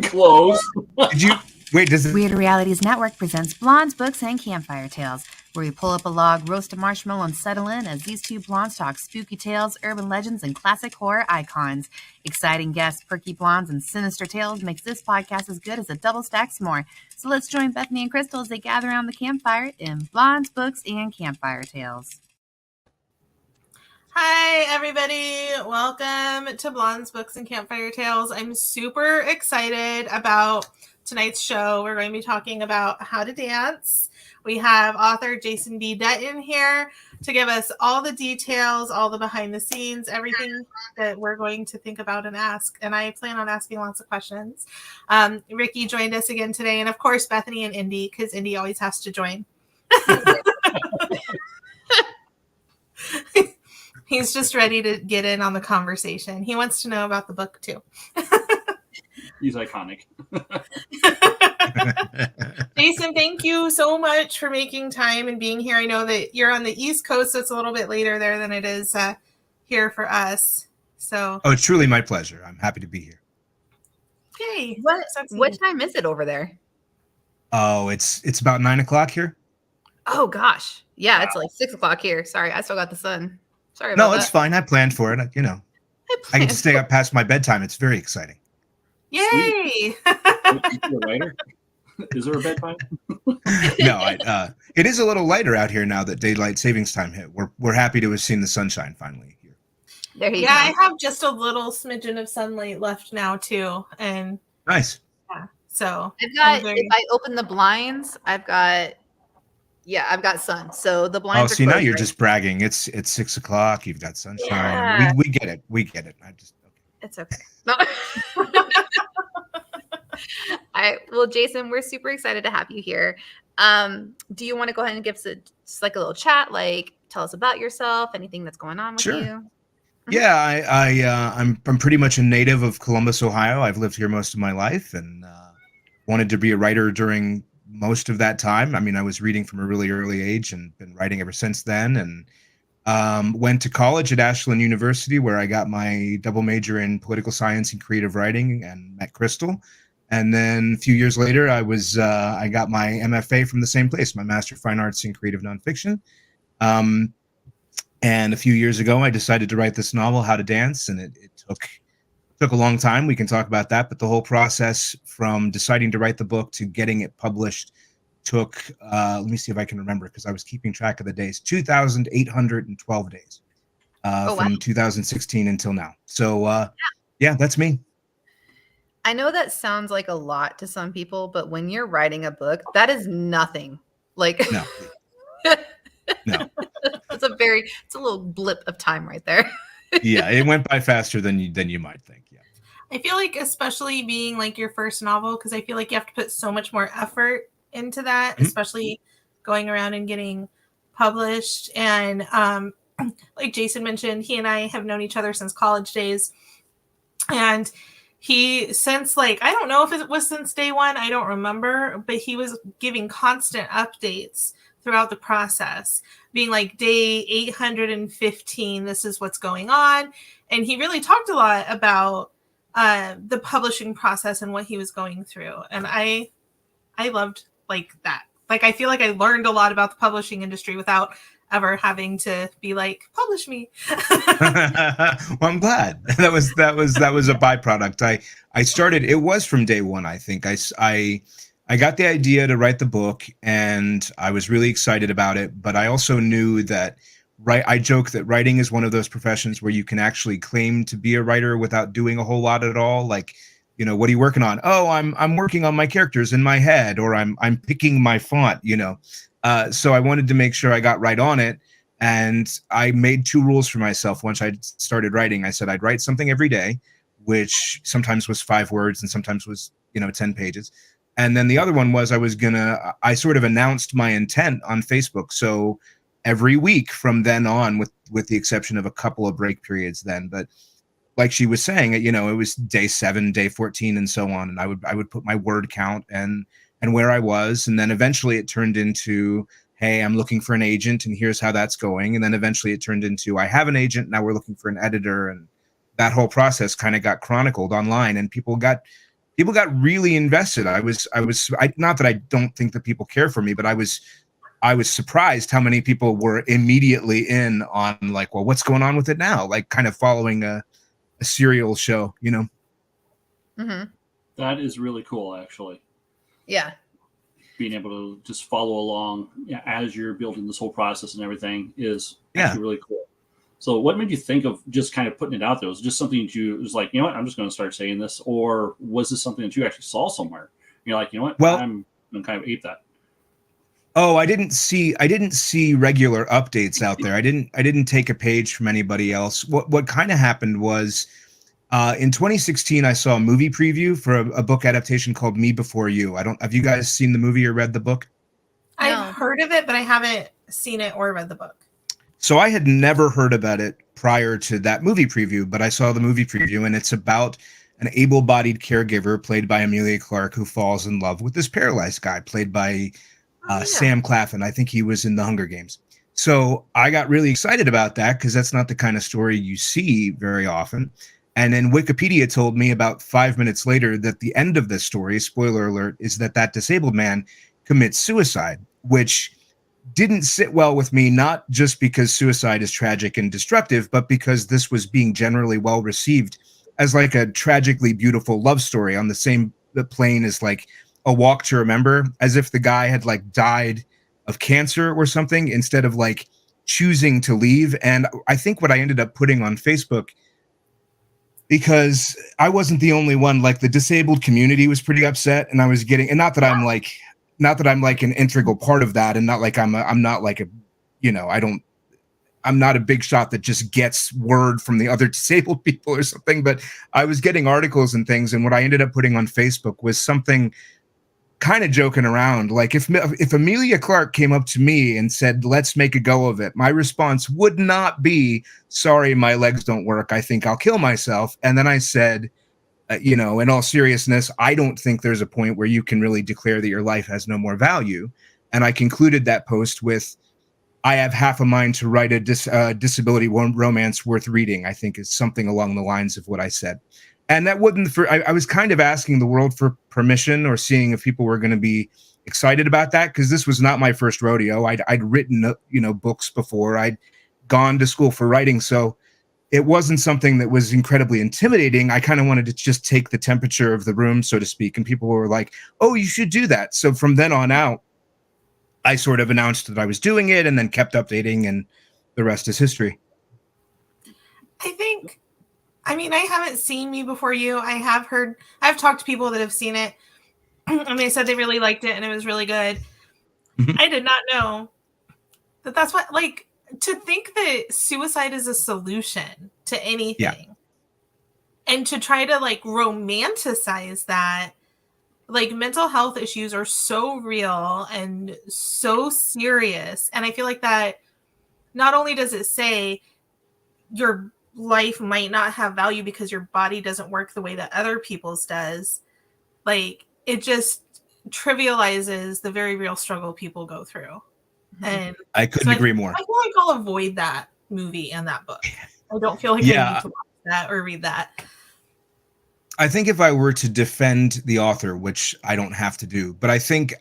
Close. Did you wait? Does Weird Realities Network presents Blondes, Books, and Campfire Tales, where we pull up a log, roast a marshmallow, and settle in as these two blondes talk spooky tales, urban legends, and classic horror icons. Exciting guests, perky blondes, and sinister tales makes this podcast as good as a double stack s'more. So let's join Bethany and Krystal as they gather around the campfire in Blondes, Books, and Campfire Tales. Hi, everybody. Welcome to Blondes, Books, and Campfire Tales. I'm super excited about tonight's show. We're going to be talking about how to dance. We have author Jason B. Dutton here to give us all the details, all the behind the scenes, everything that we're going to think about and ask. And I plan on asking lots of questions. Rikki joined us again today. And of course, Bethany and Indy, because Indy always has to join. He's just ready to get in on the conversation. He wants to know about the book, too. He's iconic. Jason, thank you so much for making time and being here. I know that you're on the East Coast, so it's a little bit later there than it is here for us. So, it's truly my pleasure. I'm happy to be here. Yay. What time is it over there? Oh, it's about 9 o'clock here. Oh, gosh. Yeah, It's like 6 o'clock here. Sorry, I still got the sun. Sorry about that. No, it's fine. I planned for it. I get to stay up past my bedtime. It's very exciting. Yay! Is there a bedtime? No, it is a little lighter out here now that daylight savings time hit. We're happy to have seen the sunshine finally here. There you go. I have just a little smidgen of sunlight left now too, and nice. Yeah, so I've got. If I open the blinds, I've got sun. So the blinds. Oh, see, now you're just bragging. It's 6 o'clock. You've got sunshine. Yeah. We get it. It's okay. No. Well, Jason, we're super excited to have you here. Do you want to go ahead and give us just like a little chat? Like, tell us about yourself, anything that's going on with you. Mm-hmm. Yeah, I'm pretty much a native of Columbus, Ohio. I've lived here most of my life and wanted to be a writer during most of that time. I mean, I was reading from a really early age and been writing ever since then. And went to college at Ashland University, where I got my double major in political science and creative writing and met Krystal. And then a few years later, I got my MFA from the same place, my Master of Fine Arts in Creative Nonfiction. And a few years ago, I decided to write this novel, How to Dance, and it took a long time. We can talk about that, but the whole process from deciding to write the book to getting it published took, let me see if I can remember, because I was keeping track of the days, 2,812 days from 2016 until now. So, yeah, that's me. I know that sounds like a lot to some people, but when you're writing a book, that is nothing. Like, no. It's a little blip of time right there. Yeah, it went by faster than you might think. Yeah. I feel like, especially being like your first novel, because I feel like you have to put so much more effort into that, especially going around and getting published. And like Jason mentioned, he and I have known each other since college days. And since I don't know if it was since day one, I don't remember, but he was giving constant updates throughout the process, being like day 815, this is what's going on. And he really talked a lot about the publishing process and what he was going through. And I loved that. I feel like I learned a lot about the publishing industry without ever having to be like, publish me. Well, I'm glad that was a byproduct. I started, it was from day one. I think I got the idea to write the book and I was really excited about it, but I also knew that I joke that writing is one of those professions where you can actually claim to be a writer without doing a whole lot at all. Like, what are you working on? Oh, I'm working on my characters in my head, or I'm picking my font, So I wanted to make sure I got right on it. And I made 2 rules for myself. Once I started writing, I said I'd write something every day, which sometimes was 5 words and sometimes was, 10 pages. And then the other one was I sort of announced my intent on Facebook. So every week from then on, with the exception of a couple of break periods then, but like she was saying, it was day 7, day 14, and so on. And I would put my word count and where I was. And then eventually it turned into, hey, I'm looking for an agent and here's how that's going. And then eventually it turned into, I have an agent, now we're looking for an editor. And that whole process kind of got chronicled online and people got people got really invested. Not that I don't think that people care for me, but I was surprised how many people were immediately in on like, well, what's going on with it now? Like kind of following a serial show, you know? Mm-hmm. That is really cool, actually. Yeah. Being able to just follow along as you're building this whole process and everything is actually really cool. So what made you think of just kind of putting it out there? Was it just something that you was like, you know what, I'm just going to start saying this? Or was this something that you actually saw somewhere? And you're like, you know what, well, I'm going to kind of ape that. Oh, I didn't see regular updates out there. I didn't take a page from anybody else. What kind of happened was in 2016, I saw a movie preview for a book adaptation called Me Before You. Have you guys seen the movie or read the book? No. I've heard of it, but I haven't seen it or read the book. So I had never heard about it prior to that movie preview, but I saw the movie preview, and it's about an able-bodied caregiver played by Emilia Clarke who falls in love with this paralyzed guy played by Sam Claflin. I think he was in the Hunger Games. So I got really excited about that because that's not the kind of story you see very often. And then Wikipedia told me about 5 minutes later that the end of this story, spoiler alert, is that disabled man commits suicide, which didn't sit well with me, not just because suicide is tragic and destructive, but because this was being generally well received as like a tragically beautiful love story on the same plane as like A Walk to Remember, as if the guy had like died of cancer or something instead of like choosing to leave. And I think what I ended up putting on Facebook, because I wasn't the only one, like the disabled community was pretty upset, and I was getting, and not that I'm like an integral part of that, and not like I'm not like a, you know, I'm not a big shot that just gets word from the other disabled people or something, but I was getting articles and things, and what I ended up putting on Facebook was something kind of joking around. Like if Emilia Clarke came up to me and said, let's make a go of it, my response would not be, sorry, my legs don't work, I think I'll kill myself. And then I said, you know, in all seriousness, I don't think there's a point where you can really declare that your life has no more value. And I concluded that post with, I have half a mind to write a disability romance worth reading, I think is something along the lines of what I said. And that wasn't I was kind of asking the world for permission or seeing if people were going to be excited about that, because this was not my first rodeo. I'd written, you know, books before. I'd gone to school for writing. So it wasn't something that was incredibly intimidating. I kind of wanted to just take the temperature of the room, so to speak. And people were like, oh, you should do that. So from then on out, I sort of announced that I was doing it and then kept updating, and the rest is history. I mean, I haven't seen Me Before You. I've talked to people that have seen it, and they said they really liked it and it was really good. Mm-hmm. I did not know that's what, like, to think that suicide is a solution to anything. Yeah. And to try to like romanticize that, like, mental health issues are so real and so serious. And I feel like that not only does it say your life might not have value because your body doesn't work the way that other people's does, like, it just trivializes the very real struggle people go through. And I couldn't agree more. I feel like I'll avoid that movie and that book. I don't feel like I need to watch that or read that. I think if I were to defend the author, which I don't have to do, but I think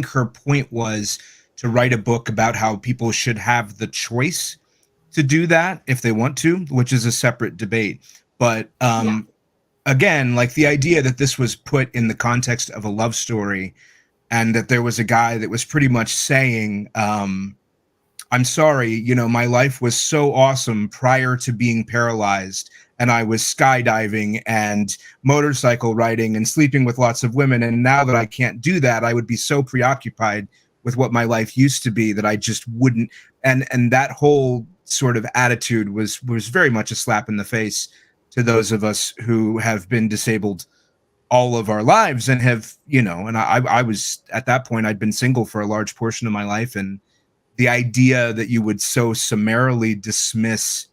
her point was to write a book about how people should have the choice to do that if they want to, which is a separate debate. But again, like the idea that this was put in the context of a love story, and that there was a guy that was pretty much saying, I'm sorry, you know, my life was so awesome prior to being paralyzed, and I was skydiving and motorcycle riding and sleeping with lots of women, and now that I can't do that, I would be so preoccupied with what my life used to be that I just wouldn't. And that whole sort of attitude was very much a slap in the face to those of us who have been disabled all of our lives and have, you know, and I was at that point, I'd been single for a large portion of my life. And the idea that you would so summarily dismiss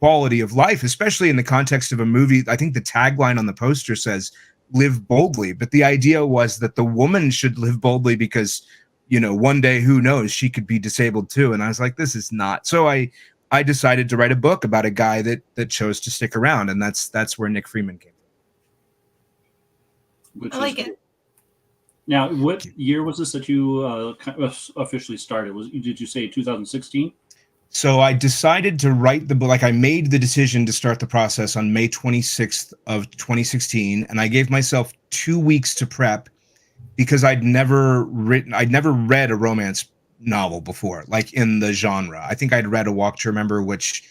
quality of life, especially in the context of a movie, I think the tagline on the poster says, live boldly. But the idea was that the woman should live boldly because, you know, one day, who knows, she could be disabled too. And I was like, this is not. So I decided to write a book about a guy that chose to stick around. And that's where Nick Freeman came which I like is it. now. What year was this that you officially started? Did you say 2016? So I decided to write the book. Like I made the decision to start the process on May 26th of 2016, and I gave myself 2 weeks to prep because I'd never read a romance novel before, like in the genre. I think I'd read A Walk to Remember, which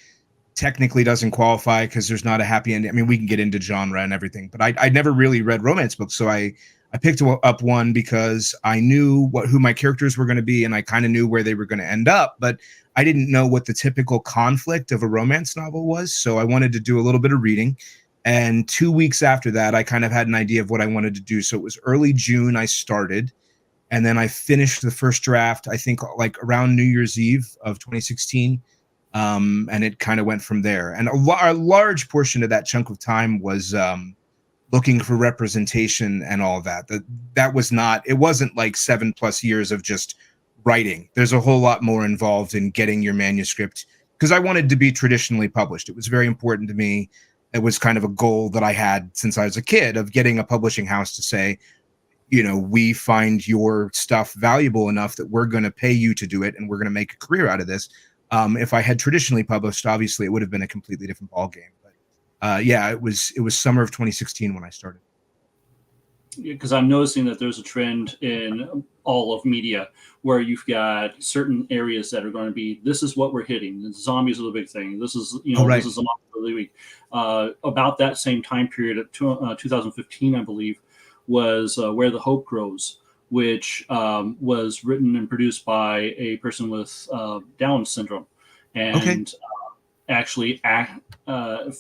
technically doesn't qualify because there's not a happy ending. I mean, we can get into genre and everything, but I'd never really read romance books. So I picked up one because I knew who my characters were going to be, and I kind of knew where they were going to end up, but I didn't know what the typical conflict of a romance novel was. So I wanted to do a little bit of reading. And 2 weeks after that, I kind of had an idea of what I wanted to do. So it was early June I started, and then I finished the first draft, I think like around New Year's Eve of 2016. And it kind of went from there. And a large portion of that chunk of time was looking for representation and all of that. It wasn't like 7+ years of just writing. There's a whole lot more involved in getting your manuscript, because I wanted to be traditionally published. It was very important to me. It was kind of a goal that I had since I was a kid, of getting a publishing house to say, we find your stuff valuable enough that we're going to pay you to do it, and we're going to make a career out of this. If I had traditionally published, obviously it would have been a completely different ballgame. But yeah, it was summer of 2016 when I started. Because I'm noticing that there's a trend in all of media where you've got certain areas that are going to be, this is what we're hitting. The zombies are the big thing. This is, Right. This is a monster of the week. About that same time period of 2015, I believe, was Where the Hope Grows, which was written and produced by a person with Down syndrome, and actually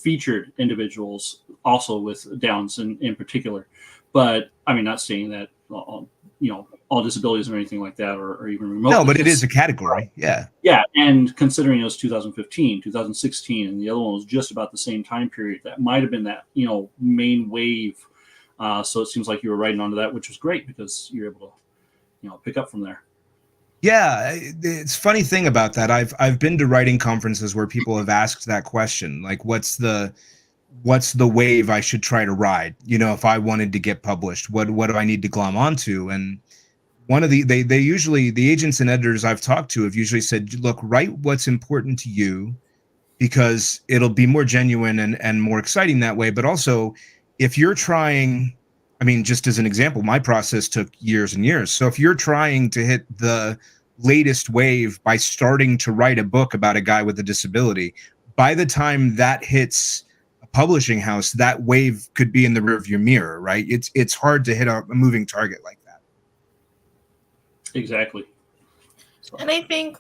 featured individuals also with Downs in particular. But I mean, not saying that all disabilities or anything like that, or even remotely. No, but it is a category. Yeah. Yeah, and considering it was 2015, 2016, and the other one was just about the same time period, that might have been that main wave. So it seems like you were riding onto that, which was great because you're able to pick up from there. Yeah, it's funny thing about that. I've been to writing conferences where people have asked that question, like, what's the wave I should try to ride? If I wanted to get published, what do I need to glom onto? And one of they usually, the agents and editors I've talked to have usually said, look, write what's important to you, because it'll be more genuine and more exciting that way. But also, if you're trying, I mean, just as an example, my process took years and years. So if you're trying to hit the latest wave by starting to write a book about a guy with a disability, by the time that hits a publishing house, that wave could be in the rearview mirror, right? It's hard to hit a moving target like that. Exactly. And I think,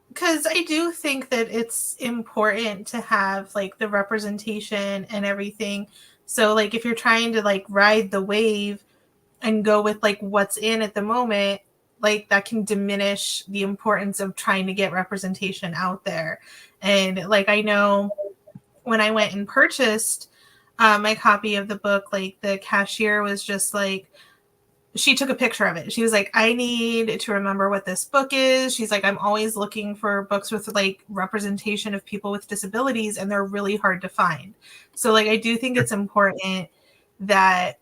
because I do think that it's important to have the representation and everything. So if you're trying to ride the wave and go with what's in at the moment, that can diminish the importance of trying to get representation out there. And I know when I went and purchased my copy of the book, the cashier was just she took a picture of it. She was like, I need to remember what this book is. She's like, I'm always looking for books with representation of people with disabilities, and they're really hard to find. So I do think it's important that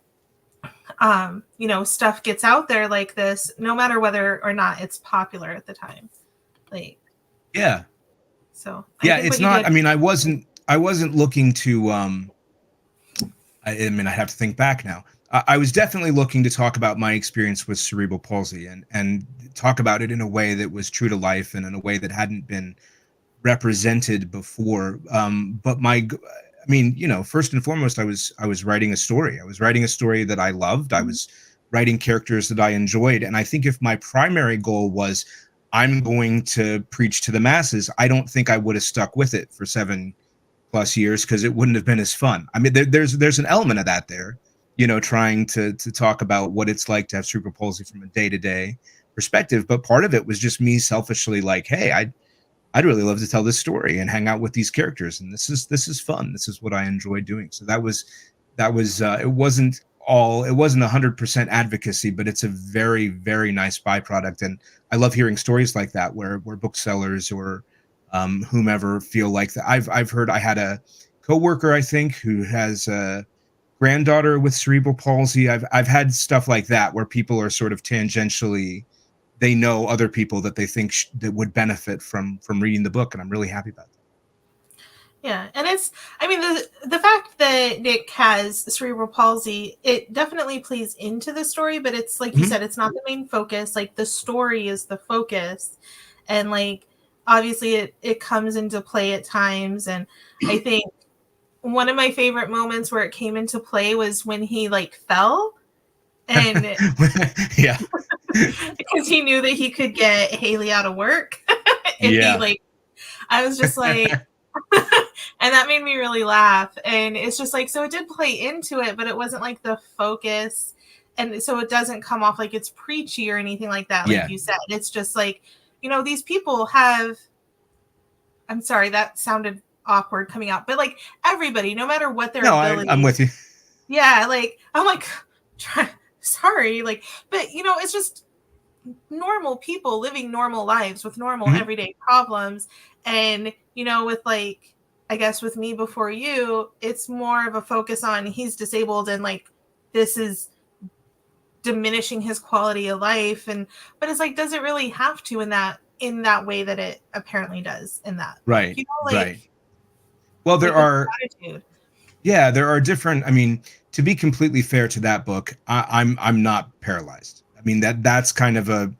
stuff gets out there like this, no matter whether or not it's popular at the time. Yeah. So it's not. I mean, I wasn't looking to. I mean, I have to think back now. I was definitely looking to talk about my experience with cerebral palsy and talk about it in a way that was true to life and in a way that hadn't been represented before. But first and foremost, I was writing a story. I was writing a story that I loved. I was writing characters that I enjoyed. And I think if my primary goal was, I'm going to preach to the masses, I don't think I would have stuck with it for 7+ years, because it wouldn't have been as fun. I mean, there's an element of that there. Trying to talk about what it's like to have cerebral palsy from a day-to-day perspective. But part of it was just me selfishly hey, I'd really love to tell this story and hang out with these characters. And this is fun. This is what I enjoy doing. So that was it wasn't 100% advocacy, but it's a very, very nice byproduct. And I love hearing stories like that where booksellers or whomever feel like that. I've heard, I had a coworker, I think, who has granddaughter with cerebral palsy. I've had stuff like that where people are sort of tangentially, they know other people that they think that would benefit from reading the book, and I'm really happy about that. Yeah, and I mean, the fact that Nick has cerebral palsy, it definitely plays into the story, but it's like you said, it's not the main focus. Like, the story is the focus, and like obviously it comes into play at times. And I think one of my favorite moments where it came into play was when he like fell, and yeah, because he knew that he could get Haley out of work, and yeah, he like, I was just like. And that made me really laugh. And it's just like, so it did play into it, but it wasn't like the focus. And so it doesn't come off like it's preachy or anything like that. Like you said, it's just like, you know, these people have, I'm sorry, that sounded awkward coming out, but like everybody, no matter what their ability. I'm with you. Yeah. Like, I'm like, sorry. Like, but you know, it's just normal people living normal lives with normal everyday problems. And, you know, with like, I guess with me before you, it's more of a focus on he's disabled and like this is diminishing his quality of life. And but it's like, does it really have to in that way that it apparently does in that? Right. You know, like, right. Well, there are different. I mean, to be completely fair to that book, I'm not paralyzed. I mean, that's kind of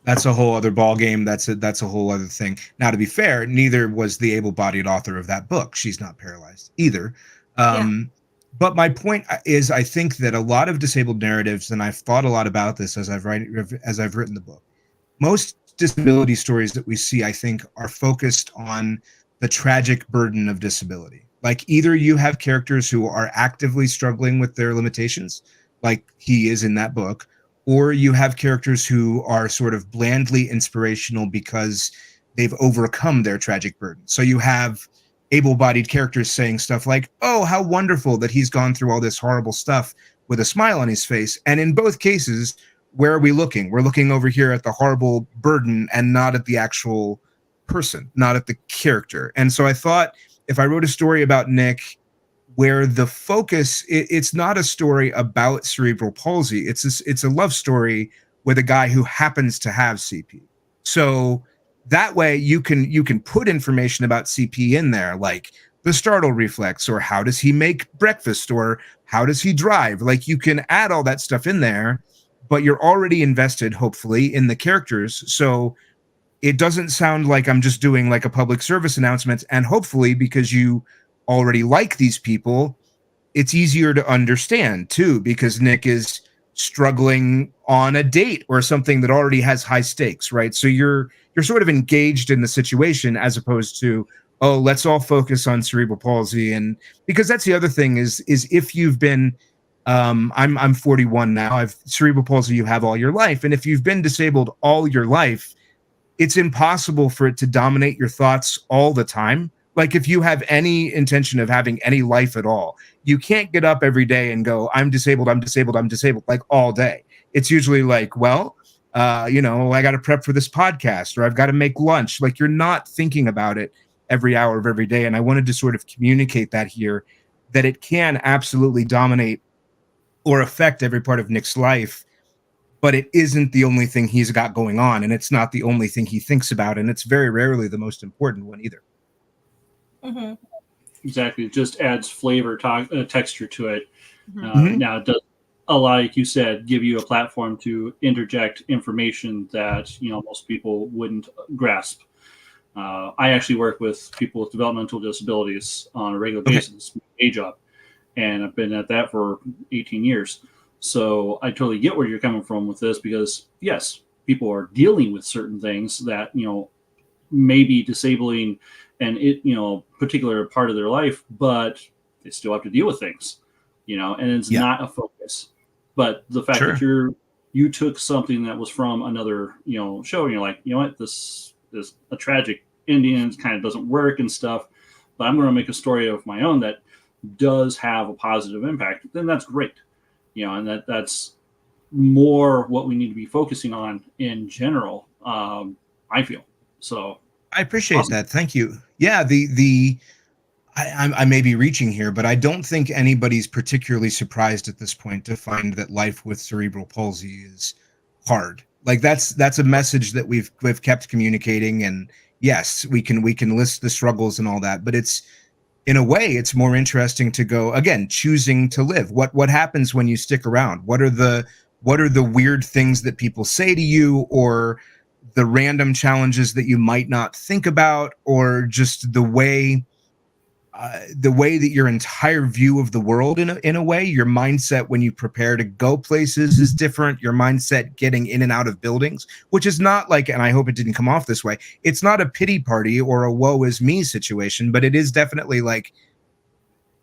that's a whole other ball game. That's a whole other thing. Now, to be fair, neither was the able-bodied author of that book. She's not paralyzed either. But my point is, I think that a lot of disabled narratives, and I've thought a lot about this as I've written the book. Most disability stories that we see, I think, are focused on the tragic burden of disability. Like, either you have characters who are actively struggling with their limitations, like he is in that book, or you have characters who are sort of blandly inspirational because they've overcome their tragic burden. So you have able-bodied characters saying stuff like, oh, how wonderful that he's gone through all this horrible stuff with a smile on his face. And in both cases, where are we looking? We're looking over here at the horrible burden and not at the actual person, not at the character. And so I thought, if I wrote a story about Nick where the focus, it's not a story about cerebral palsy. It's a love story with a guy who happens to have CP. So that way you can put information about CP in there, like the startle reflex, or how does he make breakfast, or how does he drive? Like, you can add all that stuff in there, but you're already invested, hopefully, in the characters. So it doesn't sound like I'm just doing like a public service announcement. And hopefully, because you already like these people, it's easier to understand too, because Nick is struggling on a date or something that already has high stakes, right? So you're sort of engaged in the situation, as opposed to, oh, let's all focus on cerebral palsy. And because that's the other thing is if you've been I'm 41 now, I've cerebral palsy, you have all your life, and if you've been disabled all your life, it's impossible for it to dominate your thoughts all the time. Like, if you have any intention of having any life at all, you can't get up every day and go, I'm disabled, like all day. It's usually like, well, I got to prep for this podcast, or I've got to make lunch. Like, you're not thinking about it every hour of every day. And I wanted to sort of communicate that here, that it can absolutely dominate or affect every part of Nick's life, but it isn't the only thing he's got going on. And it's not the only thing he thinks about. And it's very rarely the most important one either. Mm-hmm. Exactly. It just adds flavor, texture to it. Now, it does, like you said, give you a platform to interject information that, most people wouldn't grasp. I actually work with people with developmental disabilities on a regular basis, a job, and I've been at that for 18 years. So I totally get where you're coming from with this, because yes, people are dealing with certain things that, may be disabling and particular part of their life, but they still have to deal with things, and it's not a focus. But the fact that you took something that was from another, show, and you're like, what, this is a tragic ending, it kind of doesn't work and stuff, but I'm going to make a story of my own that does have a positive impact, then that's great. And that's more what we need to be focusing on in general, I feel. So I appreciate that. Thank you. Yeah, I may be reaching here, but I don't think anybody's particularly surprised at this point to find that life with cerebral palsy is hard. Like that's a message that we've kept communicating, and yes, we can list the struggles and all that, but it's, in a way, it's more interesting to go again, choosing to live. What happens when you stick around? What are the weird things that people say to you, or the random challenges that you might not think about, or just the way that your entire view of the world, in a way, your mindset when you prepare to go places is different. Your mindset getting in and out of buildings, which is not like, and I hope it didn't come off this way, it's not a pity party or a woe is me situation, but it is definitely like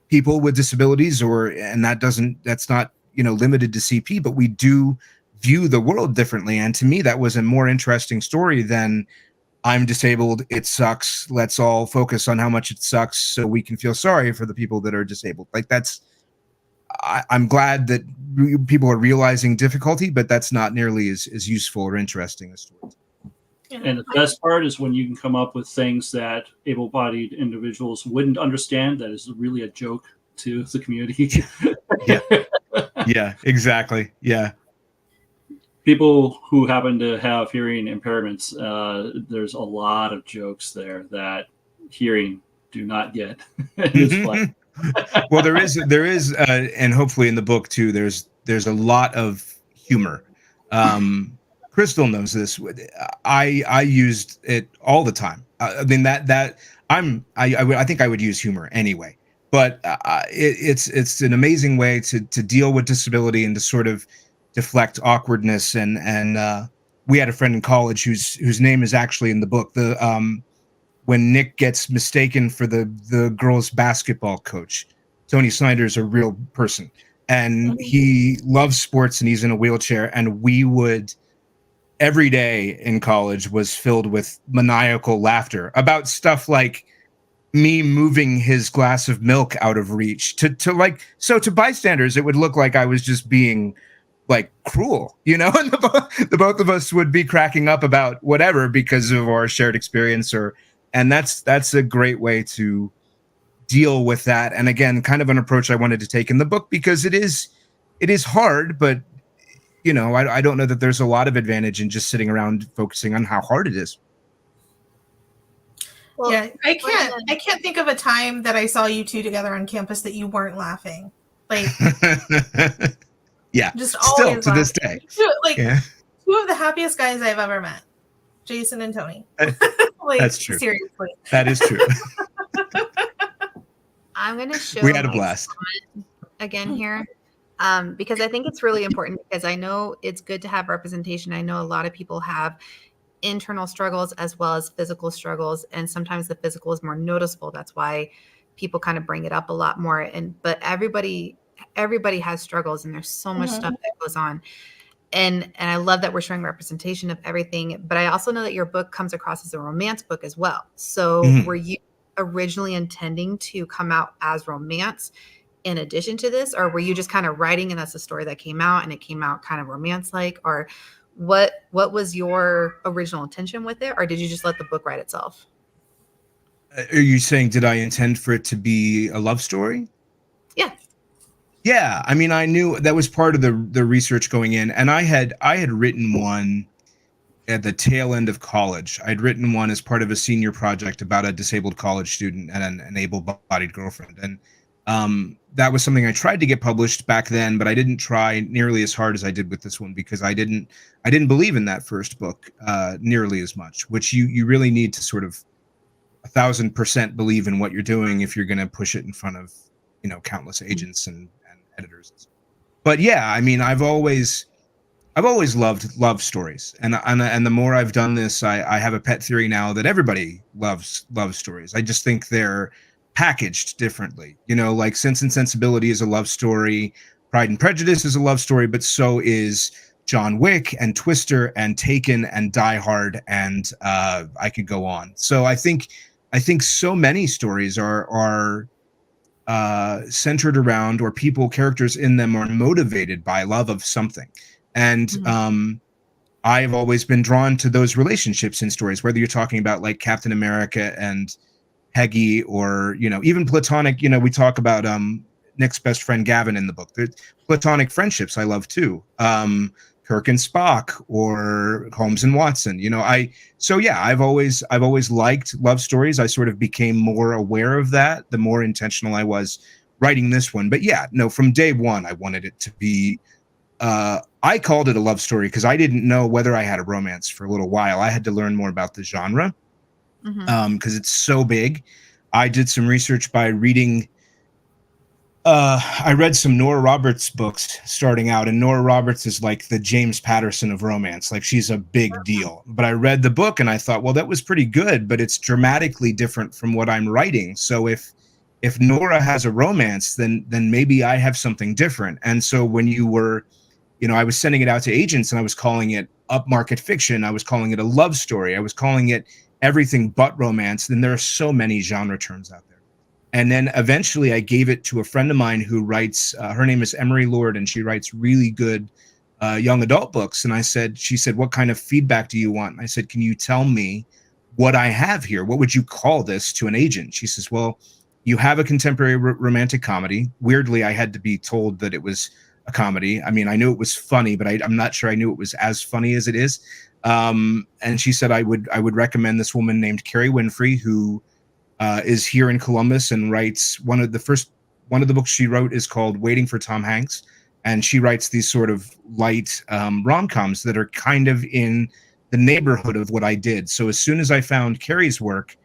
people with disabilities, and that's not, limited to CP, but we do view the world differently. And to me, that was a more interesting story than I'm disabled, it sucks, let's all focus on how much it sucks so we can feel sorry for the people that are disabled. Like I'm glad that people are realizing difficulty, but that's not nearly as useful or interesting as stories. And the best part is when you can come up with things that able-bodied individuals wouldn't understand, that is really a joke to the community. Yeah, exactly. Yeah. People who happen to have hearing impairments, there's a lot of jokes there that hearing do not get. Well, there is, and hopefully in the book too, there's a lot of humor. Krystal knows this. I used it all the time. I mean I think I would use humor anyway, but it's an amazing way to deal with disability and to sort of deflect awkwardness. And we had a friend in college whose name is actually in the book. When Nick gets mistaken for the girls' basketball coach, Tony Snyder's a real person, and he loves sports and he's in a wheelchair. And we would, every day in college was filled with maniacal laughter about stuff like me moving his glass of milk out of reach to bystanders. It would look like I was just being like cruel, and the both of us would be cracking up about whatever because of our shared experience, and that's a great way to deal with that. And again, kind of an approach I wanted to take in the book, because it is hard, but I don't know that there's a lot of advantage in just sitting around focusing on how hard it is. Well, yeah, I can't think of a time that I saw you two together on campus that you weren't laughing. Like yeah, just still to this day. Two of the happiest guys I've ever met, Jason and Tony. That's true. Seriously, that is true. I'm going to show. We had a blast again here, because I think it's really important. Because I know it's good to have representation. I know a lot of people have internal struggles as well as physical struggles, and sometimes the physical is more noticeable. That's why people kind of bring it up a lot more. But everybody has struggles, and there's so much stuff that goes on. And I love that we're showing representation of everything. But I also know that your book comes across as a romance book as well. So were you originally intending to come out as romance in addition to this, or were you just kind of writing and that's the story that came out and it came out kind of romance like, or what was your original intention with it, or did you just let the book write itself? Are you saying, did I intend for it to be a love story? Yeah. I mean, I knew that was part of the research going in, and I had written one at the tail end of college. I'd written one as part of a senior project about a disabled college student and an able-bodied girlfriend. And that was something I tried to get published back then, but I didn't try nearly as hard as I did with this one, because I didn't believe in that first book nearly as much, which you really need to sort of 1,000% believe in what you're doing if you're going to push it in front of, countless agents and editors. But yeah, I mean, I've always loved love stories, and the more I've done this, I have a pet theory now that everybody loves love stories. I just think they're packaged differently. Like Sense and Sensibility is a love story, Pride and Prejudice is a love story, but so is John Wick and Twister and Taken and Die Hard, and I could go on. So I think so many stories are centered around, or characters in them are motivated by love of something. And I've always been drawn to those relationships in stories, whether you're talking about like Captain America and Peggy, or, even platonic, we talk about Nick's best friend Gavin in the book. There's platonic friendships I love too. Kirk and Spock, or Holmes and Watson. I've always liked love stories. I sort of became more aware of that the more intentional I was writing this one. But from day one, I wanted it to be, I called it a love story because I didn't know whether I had a romance for a little while. I had to learn more about the genre because it's so big. I did some research by reading. I read some Nora Roberts books starting out, and Nora Roberts is like the James Patterson of romance. Like, she's a big deal. But I read the book and I thought, well, that was pretty good, but it's dramatically different from what I'm writing. So if Nora has a romance, then maybe I have something different. And so when you were, I was sending it out to agents and I was calling it upmarket fiction. I was calling it a love story. I was calling it everything but romance. Then there are so many genre terms out there. And then eventually I gave it to a friend of mine who writes, her name is Emery Lord, and she writes really good young adult books. And she said, what kind of feedback do you want? And I said, can you tell me what I have here? What would you call this to an agent? She says, well, you have a contemporary romantic comedy. Weirdly, I had to be told that it was a comedy. I mean, I knew it was funny, but I'm not sure I knew it was as funny as it is. And she said, I would recommend this woman named Carrie Winfrey, who is here in Columbus and writes one of the books she wrote is called Waiting for Tom Hanks. And she writes these sort of light rom-coms that are kind of in the neighborhood of what I did. So as soon as I found Carrie's work,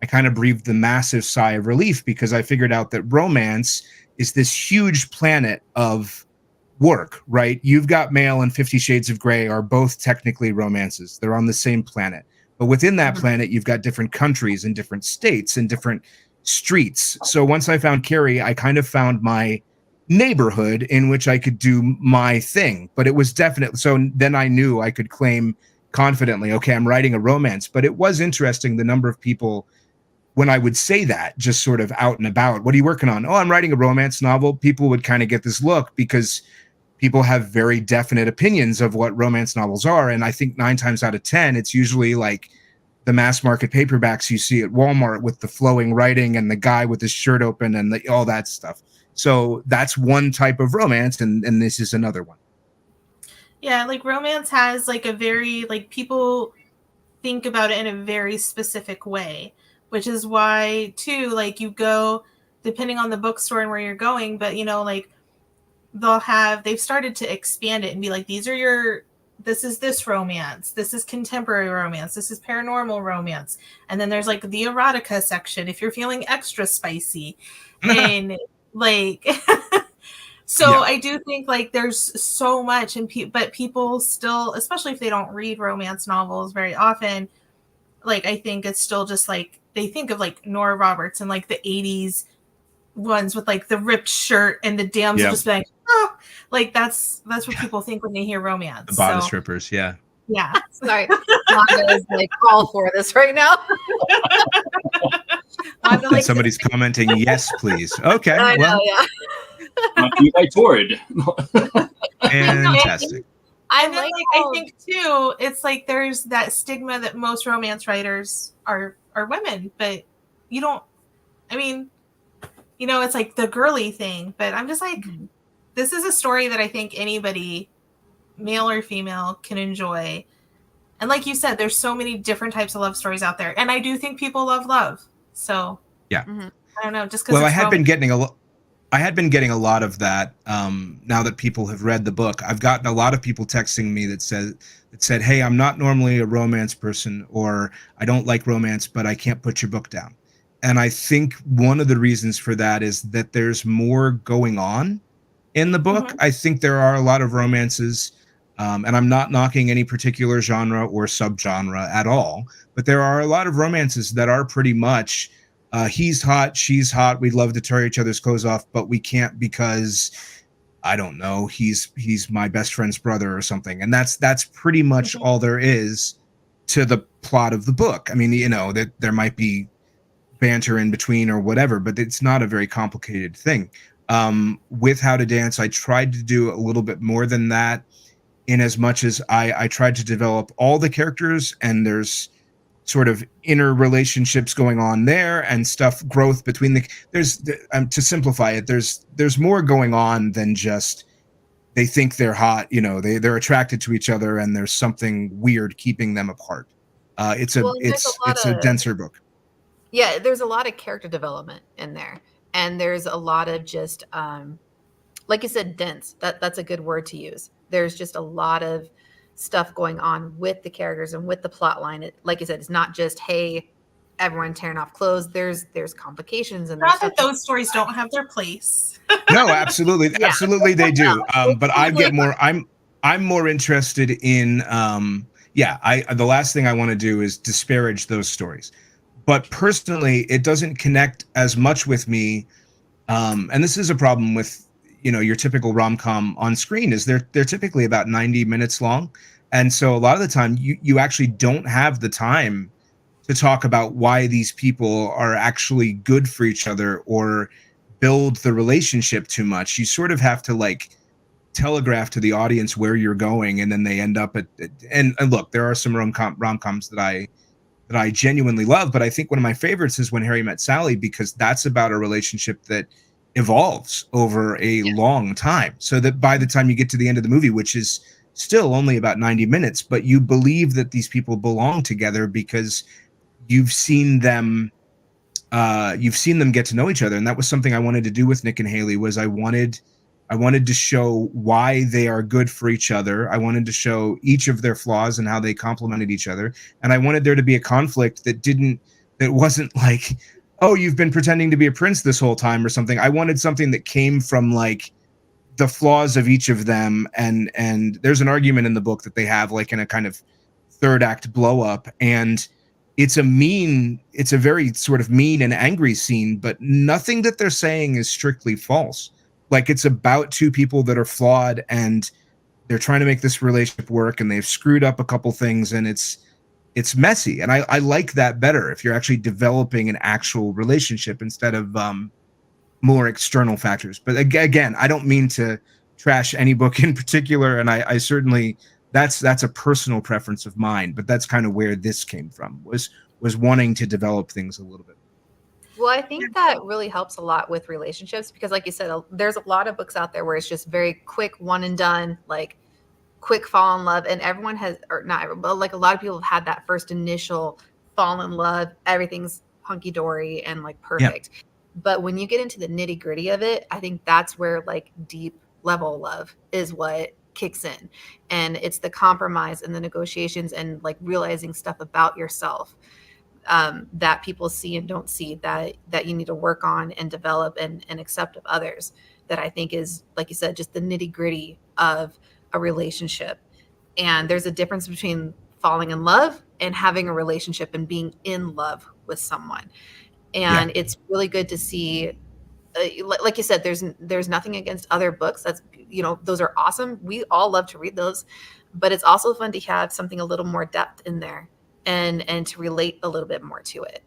I kind of breathed a massive sigh of relief, because I figured out that romance is this huge planet of work, right? You've Got Mail and 50 Shades of Grey are both technically romances. They're on the same planet. But within that planet, you've got different countries and different states and different streets. So once I found Carrie, I kind of found my neighborhood in which I could do my thing. But it was definitely, so then I knew I could claim confidently, okay, I'm writing a romance. But it was interesting, the number of people, when I would say that, just sort of out and about, what are you working on? Oh, I'm writing a romance novel. People would kind of get this look, because people have very definite opinions of what romance novels are. And I think 9 times out of 10, it's usually like the mass market paperbacks you see at Walmart with the flowing writing and the guy with his shirt open and all that stuff. So that's one type of romance. And this is another one. Yeah. Like, romance has like a very, like, people think about it in a very specific way, which is why too, like, you go depending on the bookstore and where you're going, but like, they've started to expand it and be like, this is this romance, this is contemporary romance, this is paranormal romance. And then there's like the erotica section if you're feeling extra spicy. And like, so yeah. I do think like there's so much, but people still, especially if they don't read romance novels very often, like, I think it's still just like, they think of like Nora Roberts and like the 80s ones with like the ripped shirt and the damsel just like, oh, like that's what people think when they hear romance. The bodice rippers, yeah. Sorry, Wanda is like all for this right now. Like, somebody's commenting, yes, please. Okay, I know, I toured. Fantastic. I think too, it's like there's that stigma that most romance writers are women, but you don't. I mean, it's like the girly thing, but I'm just like, this is a story that I think anybody, male or female, can enjoy. And like you said, there's so many different types of love stories out there. And I do think people love love. So yeah, I don't know, just because. Well, I had been getting a lot of that. Now that people have read the book, I've gotten a lot of people texting me that said, hey, I'm not normally a romance person, or I don't like romance, but I can't put your book down. And I think one of the reasons for that is that there's more going on in the book. I think there are a lot of romances, and I'm not knocking any particular genre or subgenre at all, but there are a lot of romances that are pretty much he's hot, she's hot, we'd love to tear each other's clothes off, but we can't because, I don't know, he's my best friend's brother or something. And that's pretty much all there is to the plot of the book. I mean, that there might be banter in between or whatever, but it's not a very complicated thing. With How to Dance, I tried to do a little bit more than that, in as much as I tried to develop all the characters, and there's sort of inner relationships going on there and stuff, growth between to simplify it, there's more going on than just they think they're hot, they're attracted to each other and there's something weird keeping them apart. It's a denser book. Yeah, there's a lot of character development in there, and there's a lot of just like you said, dense. That's a good word to use. There's just a lot of stuff going on with the characters and with the plot line. Like you said, it's not just, hey, everyone tearing off clothes. There's complications, and not that those stories don't have their place. No, absolutely, absolutely they do. But I get more. I'm more interested in. The last thing I want to do is disparage those stories. But personally, it doesn't connect as much with me. And this is a problem with, your typical rom-com on screen is they're typically about 90 minutes long. And so a lot of the time you actually don't have the time to talk about why these people are actually good for each other or build the relationship too much. You sort of have to telegraph to the audience where you're going, and then they end up and look, there are some rom-coms that I genuinely love, but I think one of my favorites is When Harry Met Sally, because that's about a relationship that evolves over a long time. So that by the time you get to the end of the movie, which is still only about 90 minutes, but you believe that these people belong together because you've seen them get to know each other. And that was something I wanted to do with Nick and Haley. Was I wanted to show why they are good for each other. I wanted to show each of their flaws and how they complemented each other. And I wanted there to be a conflict that wasn't like, oh, you've been pretending to be a prince this whole time or something. I wanted something that came from the flaws of each of them. And there's an argument in the book that they have in a kind of third act blow up. And it's a very sort of mean and angry scene, but nothing that they're saying is strictly false. It's about two people that are flawed and they're trying to make this relationship work, and they've screwed up a couple things, and it's messy. And I like that better if you're actually developing an actual relationship instead of more external factors. But again, I don't mean to trash any book in particular. And I certainly, that's a personal preference of mine, but that's kind of where this came from, was wanting to develop things a little bit. Well, I think that really helps a lot with relationships because, like you said, there's a lot of books out there where it's just very quick, one and done, quick fall in love. And everyone has, or not everyone, but a lot of people have had that first initial fall in love. Everything's hunky dory and perfect. Yeah. But when you get into the nitty gritty of it, I think that's where deep level love is what kicks in. And it's the compromise and the negotiations and realizing stuff about yourself that people see and don't see that you need to work on and develop and accept of others. That I think is, like you said, just the nitty gritty of a relationship. And there's a difference between falling in love and having a relationship and being in love with someone. And it's really good to see, like you said, there's nothing against other books. That's, those are awesome. We all love to read those, but it's also fun to have something a little more depth in there and to relate a little bit more to it.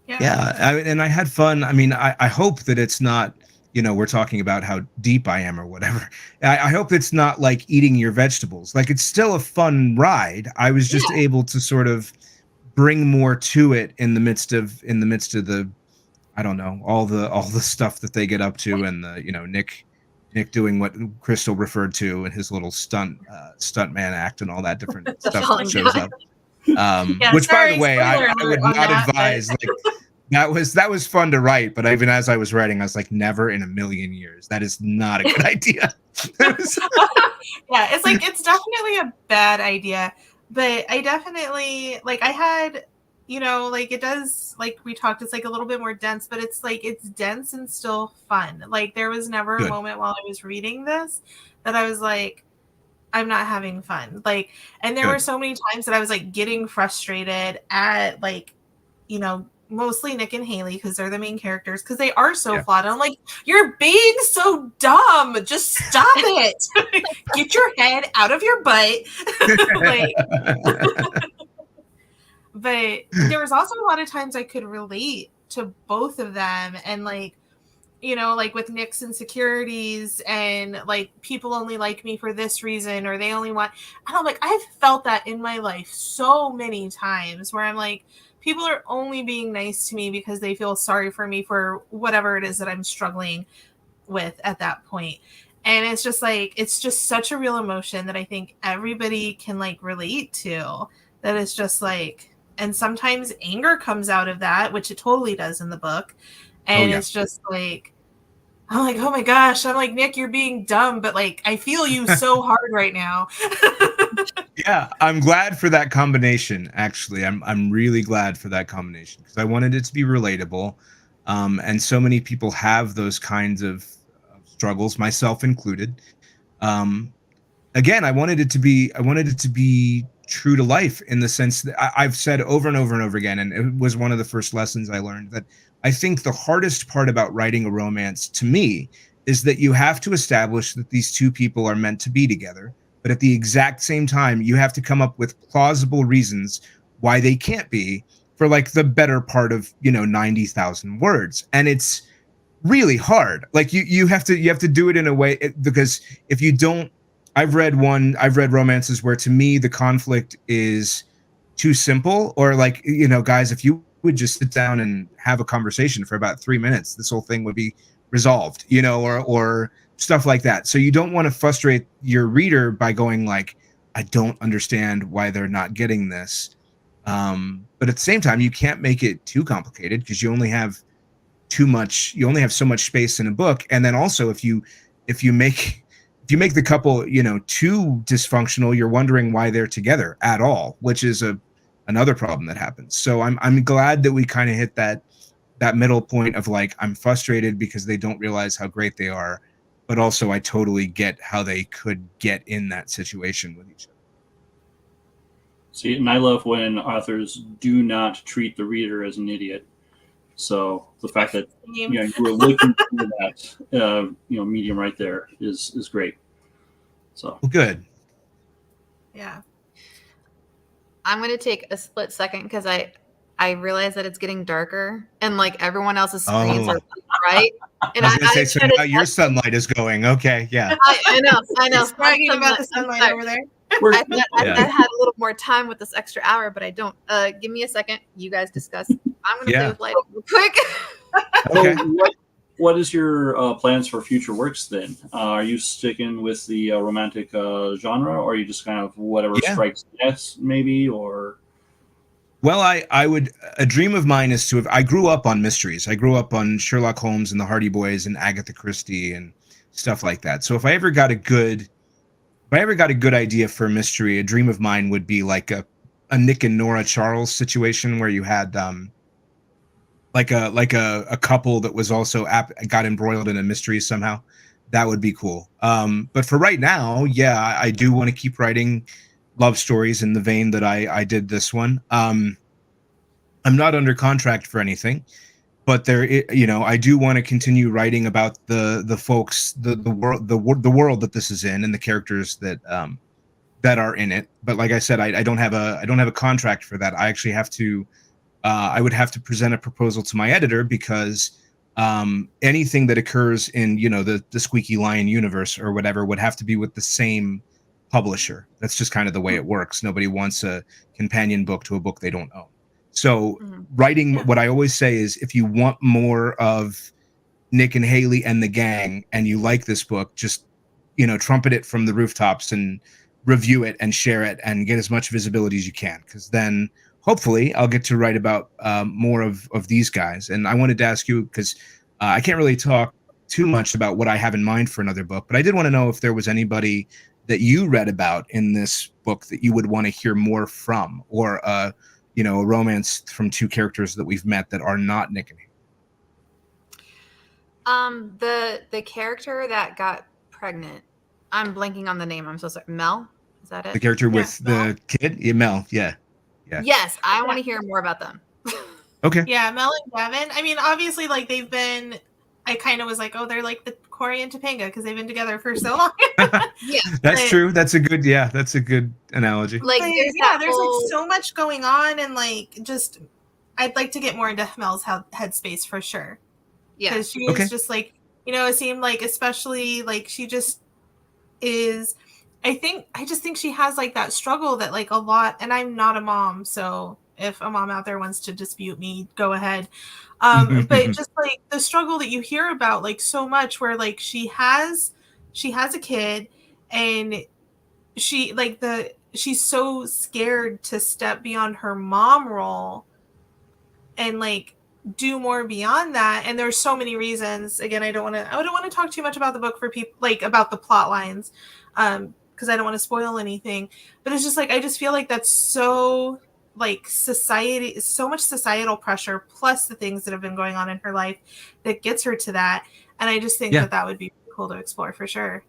And I had fun. I mean, I hope that it's not, we're talking about how deep I am or whatever. I hope it's not like eating your vegetables. It's still a fun ride. I was just able to sort of bring more to it in the midst of the, I don't know, all the stuff that they get up to, and the, Nick doing what Krystal referred to in his little stuntman act and all that different stuff that shows up. Which, by the way, I would not advise. That was fun to write, but even as I was writing, I was like, never in a million years. That is not a good idea. It's definitely a bad idea. But I definitely I had, it does, we talked, it's a little bit more dense, but it's it's dense and still fun. There was never a moment while I was reading this that I was I'm not having fun. And there were so many times that I was getting frustrated at mostly Nick and Haley, because they're the main characters, because they are so flawed. And I'm you're being so dumb. Just stop it. Get your head out of your butt. But there was also a lot of times I could relate to both of them. And you know, like with Nick's insecurities and like people only like me for this reason or they only want, and I'm like, I've felt that in my life so many times where I'm like, people are only being nice to me because they feel sorry for me for whatever it is that I'm struggling with at that point. And it's just like, it's just such a real emotion that I think everybody can like relate to, that it's just like, and sometimes anger comes out of that, which it totally does in the book. And it's just like, I'm like, oh my gosh. I'm like, Nick, you're being dumb, but like, I feel you so hard right now. Yeah, I'm glad for that combination. Actually, I'm really glad for that combination because I wanted it to be relatable, and so many people have those kinds of struggles, myself included. Um, Again, I wanted it to be true to life in the sense that I've said over and over and over again, and it was one of the first lessons I learned, that I think the hardest part about writing a romance to me is that you have to establish that these two people are meant to be together, but at the exact same time, you have to come up with plausible reasons why they can't be for like the better part of 90,000 words, and it's really hard. Like you have to do it in a way, because if you don't, I've read romances where to me the conflict is too simple, or like, guys, if you would just sit down and have a conversation for about 3 minutes, this whole thing would be resolved, or stuff like that. So you don't want to frustrate your reader by going like, I don't understand why they're not getting this. But at the same time, you can't make it too complicated because you only have so much space in a book. And then also if you make the couple, too dysfunctional, you're wondering why they're together at all, which is another problem that happens. So I'm glad that we kind of hit that middle point of like, I'm frustrated because they don't realize how great they are, but also I totally get how they could get in that situation with each other. See, and I love when authors do not treat the reader as an idiot. So the fact that you were looking for that medium right there is great. So well, good. Yeah. I'm gonna take a split second because I realize that it's getting darker and like everyone else's screens are bright. And I was gonna say, so now your sunlight is going. Okay, yeah. I know. He's bragging about the sunlight over there. I thought I had a little more time with this extra hour, but I don't. Give me a second. You guys discuss. I'm going to play with lighting real quick. Okay. What is your plans for future works then? Are you sticking with the romantic genre, or are you just kind of whatever strikes next, maybe, or? Well, a dream of mine is to have, I grew up on mysteries. I grew up on Sherlock Holmes and the Hardy Boys and Agatha Christie and stuff like that. So if I ever got a good idea for a mystery, a dream of mine would be like a Nick and Nora Charles situation where you had like a couple that was also got embroiled in a mystery somehow. That would be cool. But for right now, yeah, I do want to keep writing love stories in the vein that I did this one. I'm not under contract for anything, but I do want to continue writing about the folks, the world that this is in, and the characters that are in it. But like I said, I don't have a contract for that. I actually have to. I would have to present a proposal to my editor because anything that occurs in the Squeaky Lion universe or whatever would have to be with the same publisher. That's just kind of the way it works. Nobody wants a companion book to a book they don't own. So writing, what I always say is, if you want more of Nick and Haley and the gang, and you like this book, just trumpet it from the rooftops and review it and share it and get as much visibility as you can, because then hopefully I'll get to write about more of these guys. And I wanted to ask you, because I can't really talk too much about what I have in mind for another book, but I did want to know if there was anybody that you read about in this book that you would want to hear more from, or a romance from two characters that we've met that are not Nick and Haley. The character that got pregnant, I'm blanking on the name. I'm so sorry. Mel, is that it? The character with the kid? Yeah, Mel. Yeah. Yes, I want to hear more about them. Okay. Yeah, Mel and Devin. I mean, obviously, like they've been. I kind of was like, oh, they're like the Corey and Topanga because they've been together for so long. Yeah, that's true. That's a good analogy. Like, there's like so much going on, and like just, I'd like to get more into Mel's headspace for sure. Yeah. Because she is just like, it seemed like, especially like she just is, I just think she has like that struggle that like a lot, and I'm not a mom, so if a mom out there wants to dispute me, go ahead. But just like the struggle that you hear about like so much, where like she has a kid, and she's so scared to step beyond her mom role and like do more beyond that. And there's so many reasons. Again, I don't want to talk too much about the book for people, like about the plot lines, because I don't want to spoil anything. But it's just like, I just feel like that's so like society, so much societal pressure, plus the things that have been going on in her life that gets her to that. And I just think that would be cool to explore for sure.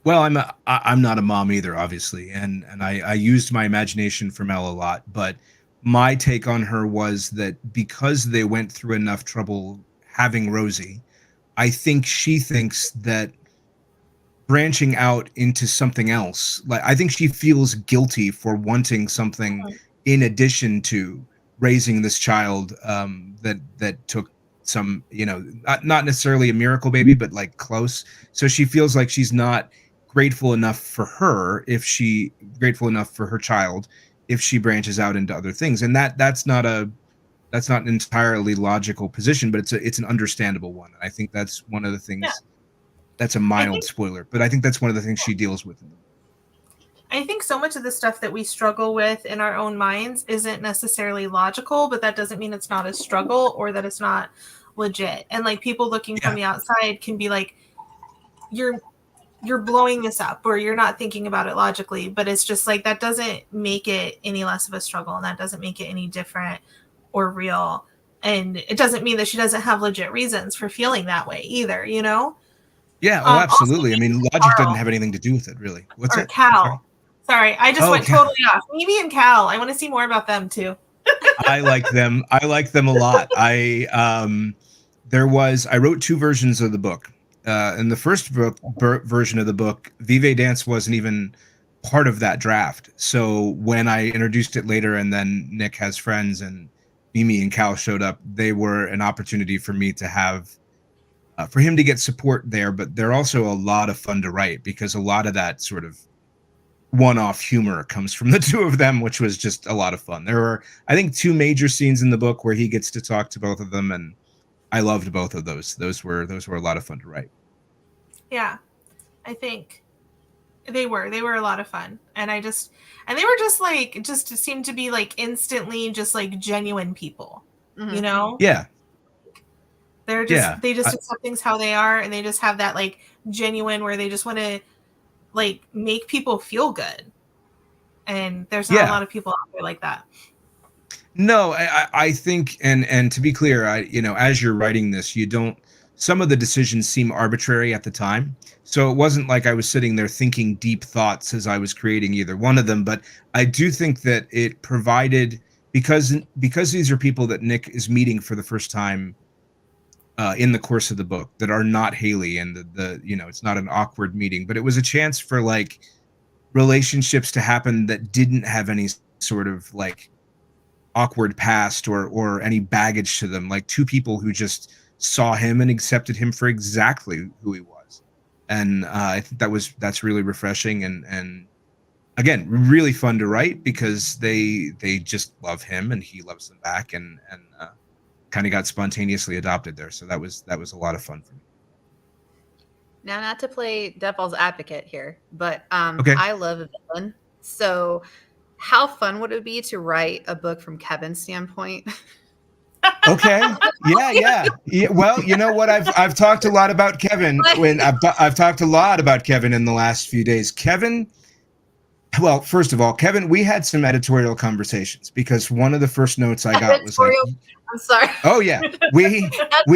Well, I'm not a mom either, obviously, and I used my imagination for Mel a lot, but my take on her was that because they went through enough trouble having Rosie, I think she thinks that branching out into something else, like I think she feels guilty for wanting something in addition to raising this child that took some, not necessarily a miracle baby, but like close. So she feels like she's not grateful enough for her child if she branches out into other things. And that's not an entirely logical position, but it's an understandable one. I think that's one of the things. That's a mild spoiler, but I think that's one of the things she deals with. I think so much of the stuff that we struggle with in our own minds isn't necessarily logical, but that doesn't mean it's not a struggle or that it's not legit. And like people looking from the outside can be like, you're blowing this up, or you're not thinking about it logically, but it's just like, that doesn't make it any less of a struggle, and that doesn't make it any different or real. And it doesn't mean that she doesn't have legit reasons for feeling that way either, Yeah, absolutely. I mean, logic doesn't have anything to do with it, really. What's it? Cal. Sorry, I just went totally off. Mimi and Cal. I want to see more about them too. I like them. I like them a lot. I wrote 2 versions of the book. In the first version of the book, Vive Dance wasn't even part of that draft. So when I introduced it later, and then Nick has friends and Mimi and Cal showed up, they were an opportunity for me to have, for him to get support there. But they're also a lot of fun to write, because a lot of that sort of one-off humor comes from the 2 of them, which was just a lot of fun. There were, I think, 2 major scenes in the book where he gets to talk to both of them, and I loved both of those. Those were a lot of fun to write. Yeah, I think they were a lot of fun, and they were just seemed to be like instantly just like genuine people, Yeah. They're just they just accept things how they are, and they just have that like genuine where they just want to like make people feel good, and there's not a lot of people out there like that. No, I think, and to be clear, as you're writing this, some of the decisions seem arbitrary at the time. So it wasn't like I was sitting there thinking deep thoughts as I was creating either one of them. But I do think that it provided, because these are people that Nick is meeting for the first time in the course of the book, that are not Haley, and it's not an awkward meeting, but it was a chance for like relationships to happen that didn't have any sort of like awkward past or any baggage to them, like 2 people who just saw him and accepted him for exactly who he was. And I think that's really refreshing, and again, really fun to write, because they just love him and he loves them back, and kind of got spontaneously adopted there. So that was a lot of fun for me. Now, not to play devil's advocate here, but I love a villain. So how fun would it be to write a book from Kevin's standpoint? Okay. Yeah. Well, you know what? I've talked a lot about Kevin I've talked a lot about Kevin in the last few days. Kevin, well, first of all, Kevin, we had some editorial conversations, because one of the first notes I got was like, I'm sorry. Oh yeah. We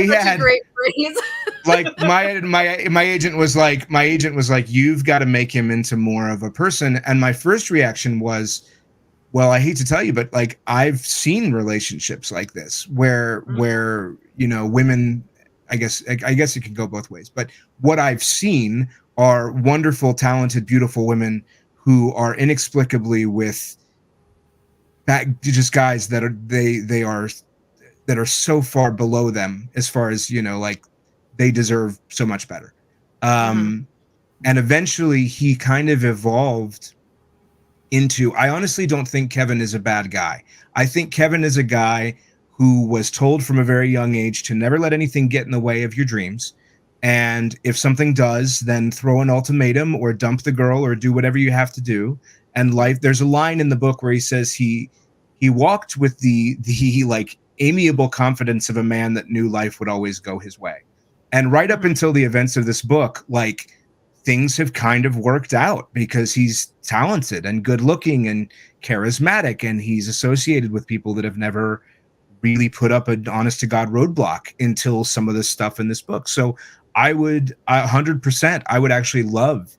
had a great phrase. Like my agent was like, you've got to make him into more of a person. And my first reaction was, well, I hate to tell you, but like I've seen relationships like this where women, I guess it could go both ways. But what I've seen are wonderful, talented, beautiful women who are inexplicably with just guys that are they are that are so far below them as far as, like they deserve so much better. And eventually he kind of evolved into, I honestly don't think Kevin is a bad guy. I think Kevin is a guy who was told from a very young age to never let anything get in the way of your dreams. And if something does, then throw an ultimatum or dump the girl or do whatever you have to do. And life, there's a line in the book where he says he walked with the like amiable confidence of a man that knew life would always go his way. And right up until the events of this book, like things have kind of worked out because he's talented and good looking and charismatic, and he's associated with people that have never really put up an honest to God roadblock until some of this stuff in this book. So I would 100%, I would actually love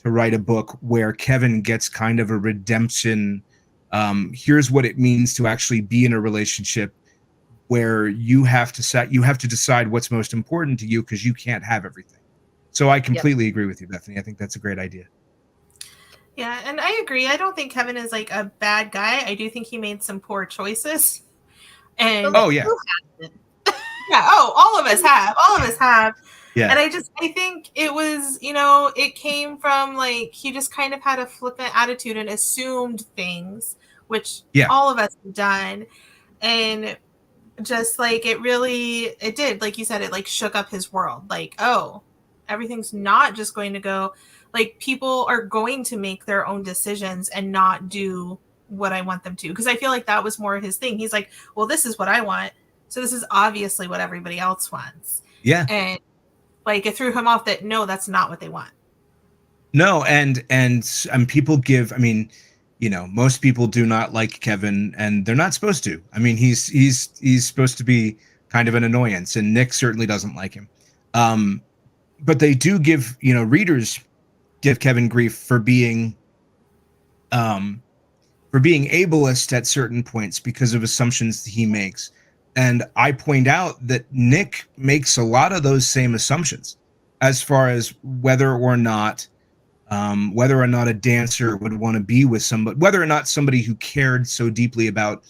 to write a book where Kevin gets kind of a redemption. Here's what it means to actually be in a relationship where you have to decide what's most important to you because you can't have everything. So I completely agree with you, Bethany. I think that's a great idea. Yeah, and I agree. I don't think Kevin is like a bad guy. I do think he made some poor choices. And oh yeah. Yeah, all of us have. All of us have. Yeah. And I think it was, it came from like he just kind of had a flippant attitude and assumed things, which all of us have done. And just like it did, like you said, it like shook up his world. Like, oh, everything's not just going to go, like people are going to make their own decisions and not do what I want them to. Because I feel like that was more his thing. He's like, well, this is what I want. So this is obviously what everybody else wants. Yeah. And like it threw him off that, no, that's not what they want. No. And people give, I mean, most people do not like Kevin and they're not supposed to. I mean, he's supposed to be kind of an annoyance, and Nick certainly doesn't like him. But they do give, readers give Kevin grief for being ableist at certain points because of assumptions that he makes. And I point out that Nick makes a lot of those same assumptions as far as whether or not a dancer would want to be with somebody, whether or not somebody who cared so deeply about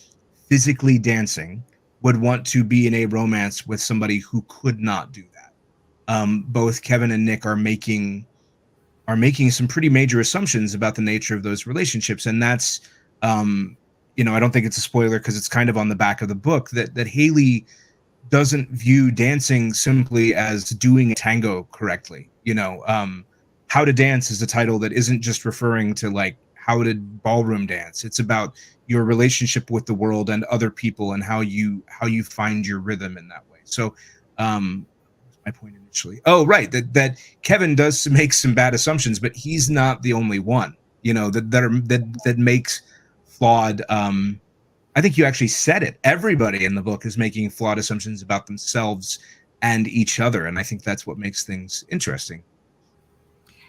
physically dancing would want to be in a romance with somebody who could not do that. Both Kevin and Nick are making some pretty major assumptions about the nature of those relationships. And that's, I don't think it's a spoiler because it's kind of on the back of the book that Haley doesn't view dancing simply as doing a tango correctly. How to Dance is a title that isn't just referring to like how to ballroom dance. It's about your relationship with the world and other people and how you find your rhythm in that way. So, my point initially. Oh, right. That Kevin does make some bad assumptions, but he's not the only one, that makes flawed. I think you actually said it. Everybody in the book is making flawed assumptions about themselves and each other. And I think that's what makes things interesting.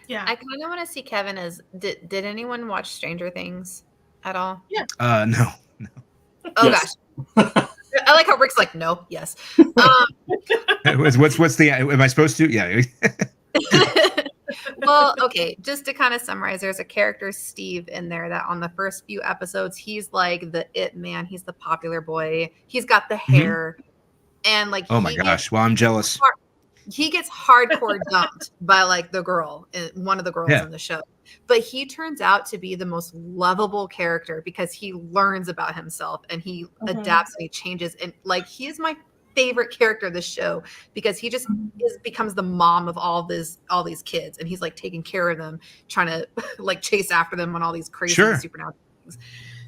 Yeah. I kind of want to see Kevin as, did anyone watch Stranger Things at all? Yeah. No. Oh, yes. Gosh. I like how Rick's like, no, yes. What's the, am I supposed to? Yeah. Well, okay. Just to kind of summarize, there's a character, Steve, in there that on the first few episodes, he's like the it man. He's the popular boy. He's got the hair. And like, oh my gosh. Well, I'm jealous. He gets hardcore dumped by like the girl, one of the girls in the show. But he turns out to be the most lovable character because he learns about himself and he adapts and he changes. And like, he is my favorite character of the show because he just becomes the mom of all these kids. And he's like taking care of them, trying to like chase after them on all these crazy supernatural things.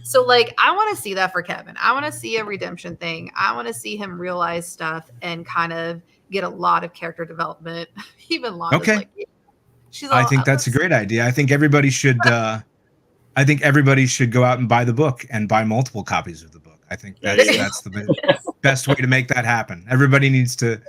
So like, I want to see that for Kevin. I want to see a redemption thing. I want to see him realize stuff and kind of get a lot of character development. Even Londa's like, I think that's a great idea. I think everybody should go out and buy the book and buy multiple copies of the book. I think that's the best way to make that happen. Everybody needs to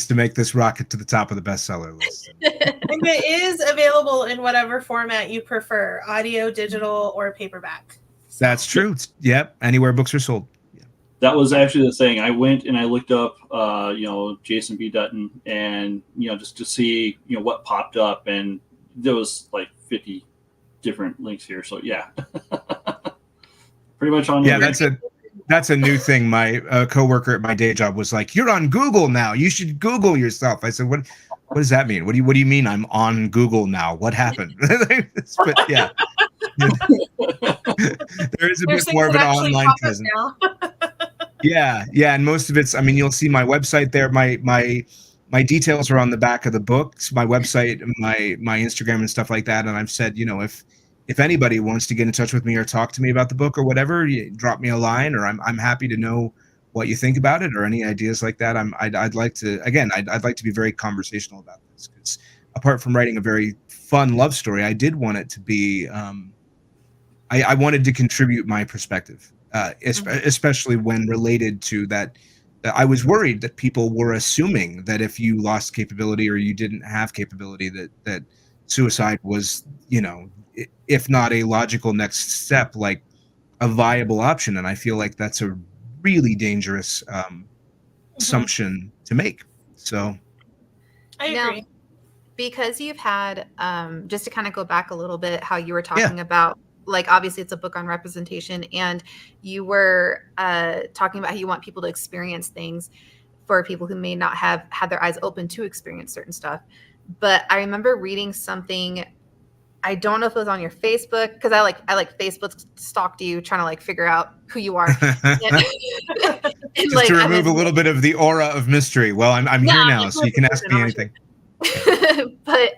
make this rocket to the top of the bestseller list. And it is available in whatever format you prefer, audio, digital, or paperback. So. That's true. Yep. Anywhere books are sold. Yeah. That was actually the thing. I went and I looked up, Jason B. Dutton and, just to see, what popped up. And there was like 50 different links here. So yeah, pretty much on. Yeah, that's That's a new thing. My coworker at my day job was like, "You're on Google now. You should Google yourself." I said, "What does that mean? What do you mean I'm on Google now? What happened?" But yeah, there is a bit more of an online presence. Yeah, and most of it's, I mean, you'll see my website there. My details are on the back of the books, my website, my Instagram and stuff like that. And I've said, if anybody wants to get in touch with me or talk to me about the book or whatever, you drop me a line, or I'm happy to know what you think about it or any ideas like that. I'd like to be very conversational about this, because apart from writing a very fun love story, I did want it to be, I wanted to contribute my perspective, especially when related to that. I was worried that people were assuming that if you lost capability or you didn't have capability, that suicide was, if not a logical next step, like a viable option. And I feel like that's a really dangerous assumption to make. So I agree. Now, because you've had, just to kind of go back a little bit, how you were talking about, like, obviously it's a book on representation, and you were talking about how you want people to experience things for people who may not have had their eyes open to experience certain stuff. But I remember reading something, I don't know if it was on your Facebook, because I like Facebook stalked you, trying to like figure out who you are. Just to remove a little bit of the aura of mystery. Well, I'm here now, so you can ask me anything. But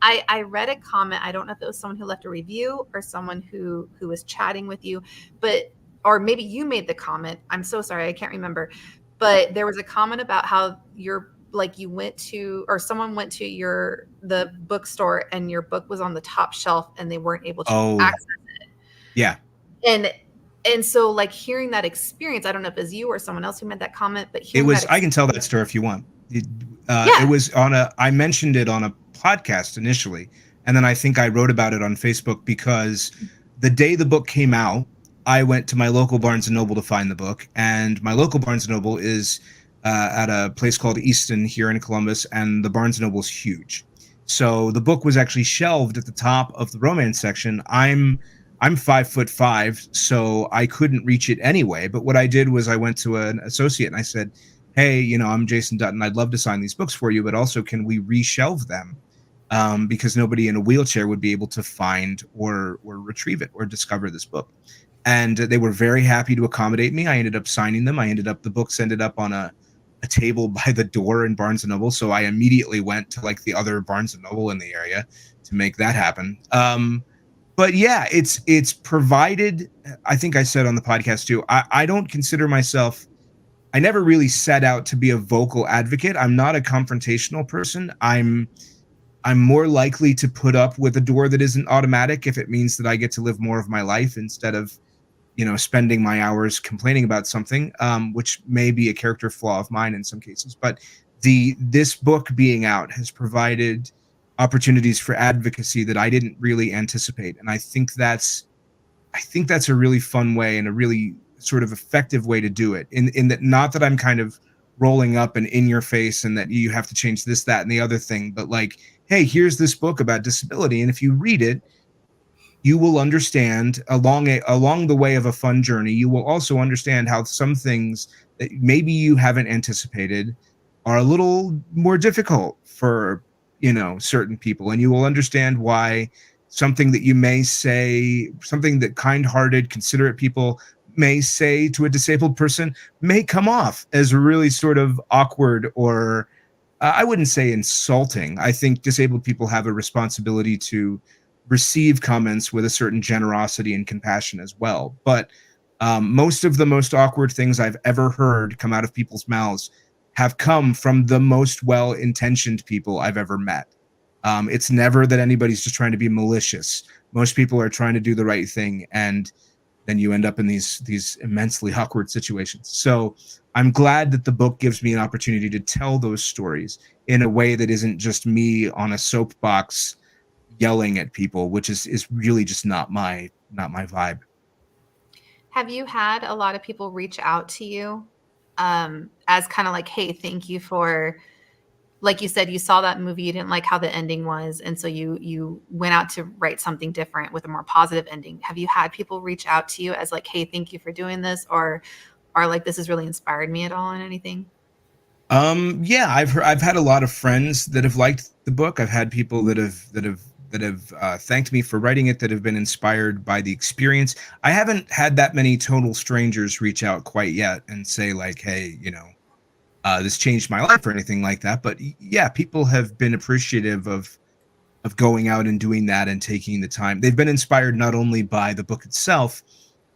I read a comment. I don't know if it was someone who left a review or someone who was chatting with you, or maybe you made the comment. I'm so sorry, I can't remember. But there was a comment about how you went to, or someone went to the bookstore and your book was on the top shelf and they weren't able to access it. Yeah. And so, like, hearing that experience, I don't know if it was you or someone else who made that comment, but I can tell that story if you want. It was I mentioned it on a podcast initially, and then I think I wrote about it on Facebook, because the day the book came out, I went to my local Barnes & Noble to find the book, and my local Barnes & Noble is at a place called Easton here in Columbus, and the Barnes & Noble is huge. So the book was actually shelved at the top of the romance section. I'm 5'5", so I couldn't reach it anyway. But what I did was I went to an associate and I said, "Hey, I'm Jason Dutton. I'd love to sign these books for you, but also can we reshelve them? Because nobody in a wheelchair would be able to find or retrieve it or discover this book." And they were very happy to accommodate me. I ended up signing them. The books ended up on a table by the door in Barnes & Noble. So I immediately went to like the other Barnes & Noble in the area to make that happen. But yeah, it's provided. I think I said on the podcast too, I don't consider myself, I never really set out to be a vocal advocate. I'm not a confrontational person. I'm more likely to put up with a door that isn't automatic if it means that I get to live more of my life instead of, spending my hours complaining about something, which may be a character flaw of mine in some cases. But this book being out has provided opportunities for advocacy that I didn't really anticipate. And I think that's a really fun way and a really sort of effective way to do it, in that, not that I'm kind of rolling up and in your face and that you have to change this, that, and the other thing, but like, hey, here's this book about disability, and if you read it, you will understand along the way of a fun journey, you will also understand how some things that maybe you haven't anticipated are a little more difficult for, certain people, and you will understand why something that you may say, something that kind-hearted, considerate people may say to a disabled person may come off as really sort of awkward, or I wouldn't say insulting. I think disabled people have a responsibility to receive comments with a certain generosity and compassion as well. But most of the most awkward things I've ever heard come out of people's mouths have come from the most well-intentioned people I've ever met. It's never that anybody's just trying to be malicious. Most people are trying to do the right thing, and then you end up in these immensely awkward situations. So I'm glad that the book gives me an opportunity to tell those stories in a way that isn't just me on a soapbox yelling at people, which is really just not my vibe. Have you had a lot of people reach out to you as kind of like, hey, thank you for like you said, you saw that movie, you didn't like how the ending was, and so you went out to write something different with a more positive ending. Have you had people reach out to you as like, hey, thank you for doing this, or like, this has really inspired me at all in anything? Yeah, I've had a lot of friends that have liked the book. I've had people that have thanked me for writing it, that have been inspired by the experience. I haven't had that many total strangers reach out quite yet and say like, hey, this changed my life or anything like that. But yeah, people have been appreciative of going out and doing that and taking the time. They've been inspired not only by the book itself,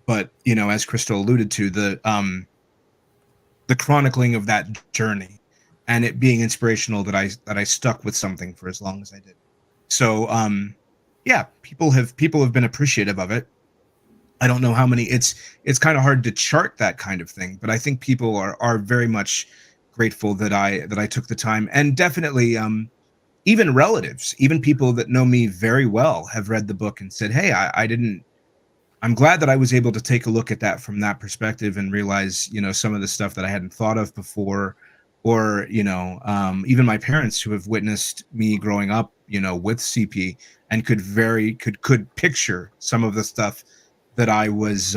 but as Krystal alluded to, the chronicling of that journey and it being inspirational that I stuck with something for as long as I did. So yeah, people have been appreciative of it. I don't know how many. It's kind of hard to chart that kind of thing, but I think people are very much grateful that I took the time. And definitely even relatives, even people that know me very well have read the book and said, hey, I'm glad that I was able to take a look at that from that perspective and realize, some of the stuff that I hadn't thought of before, or, even my parents who have witnessed me growing up, with CP and could picture some of the stuff that I was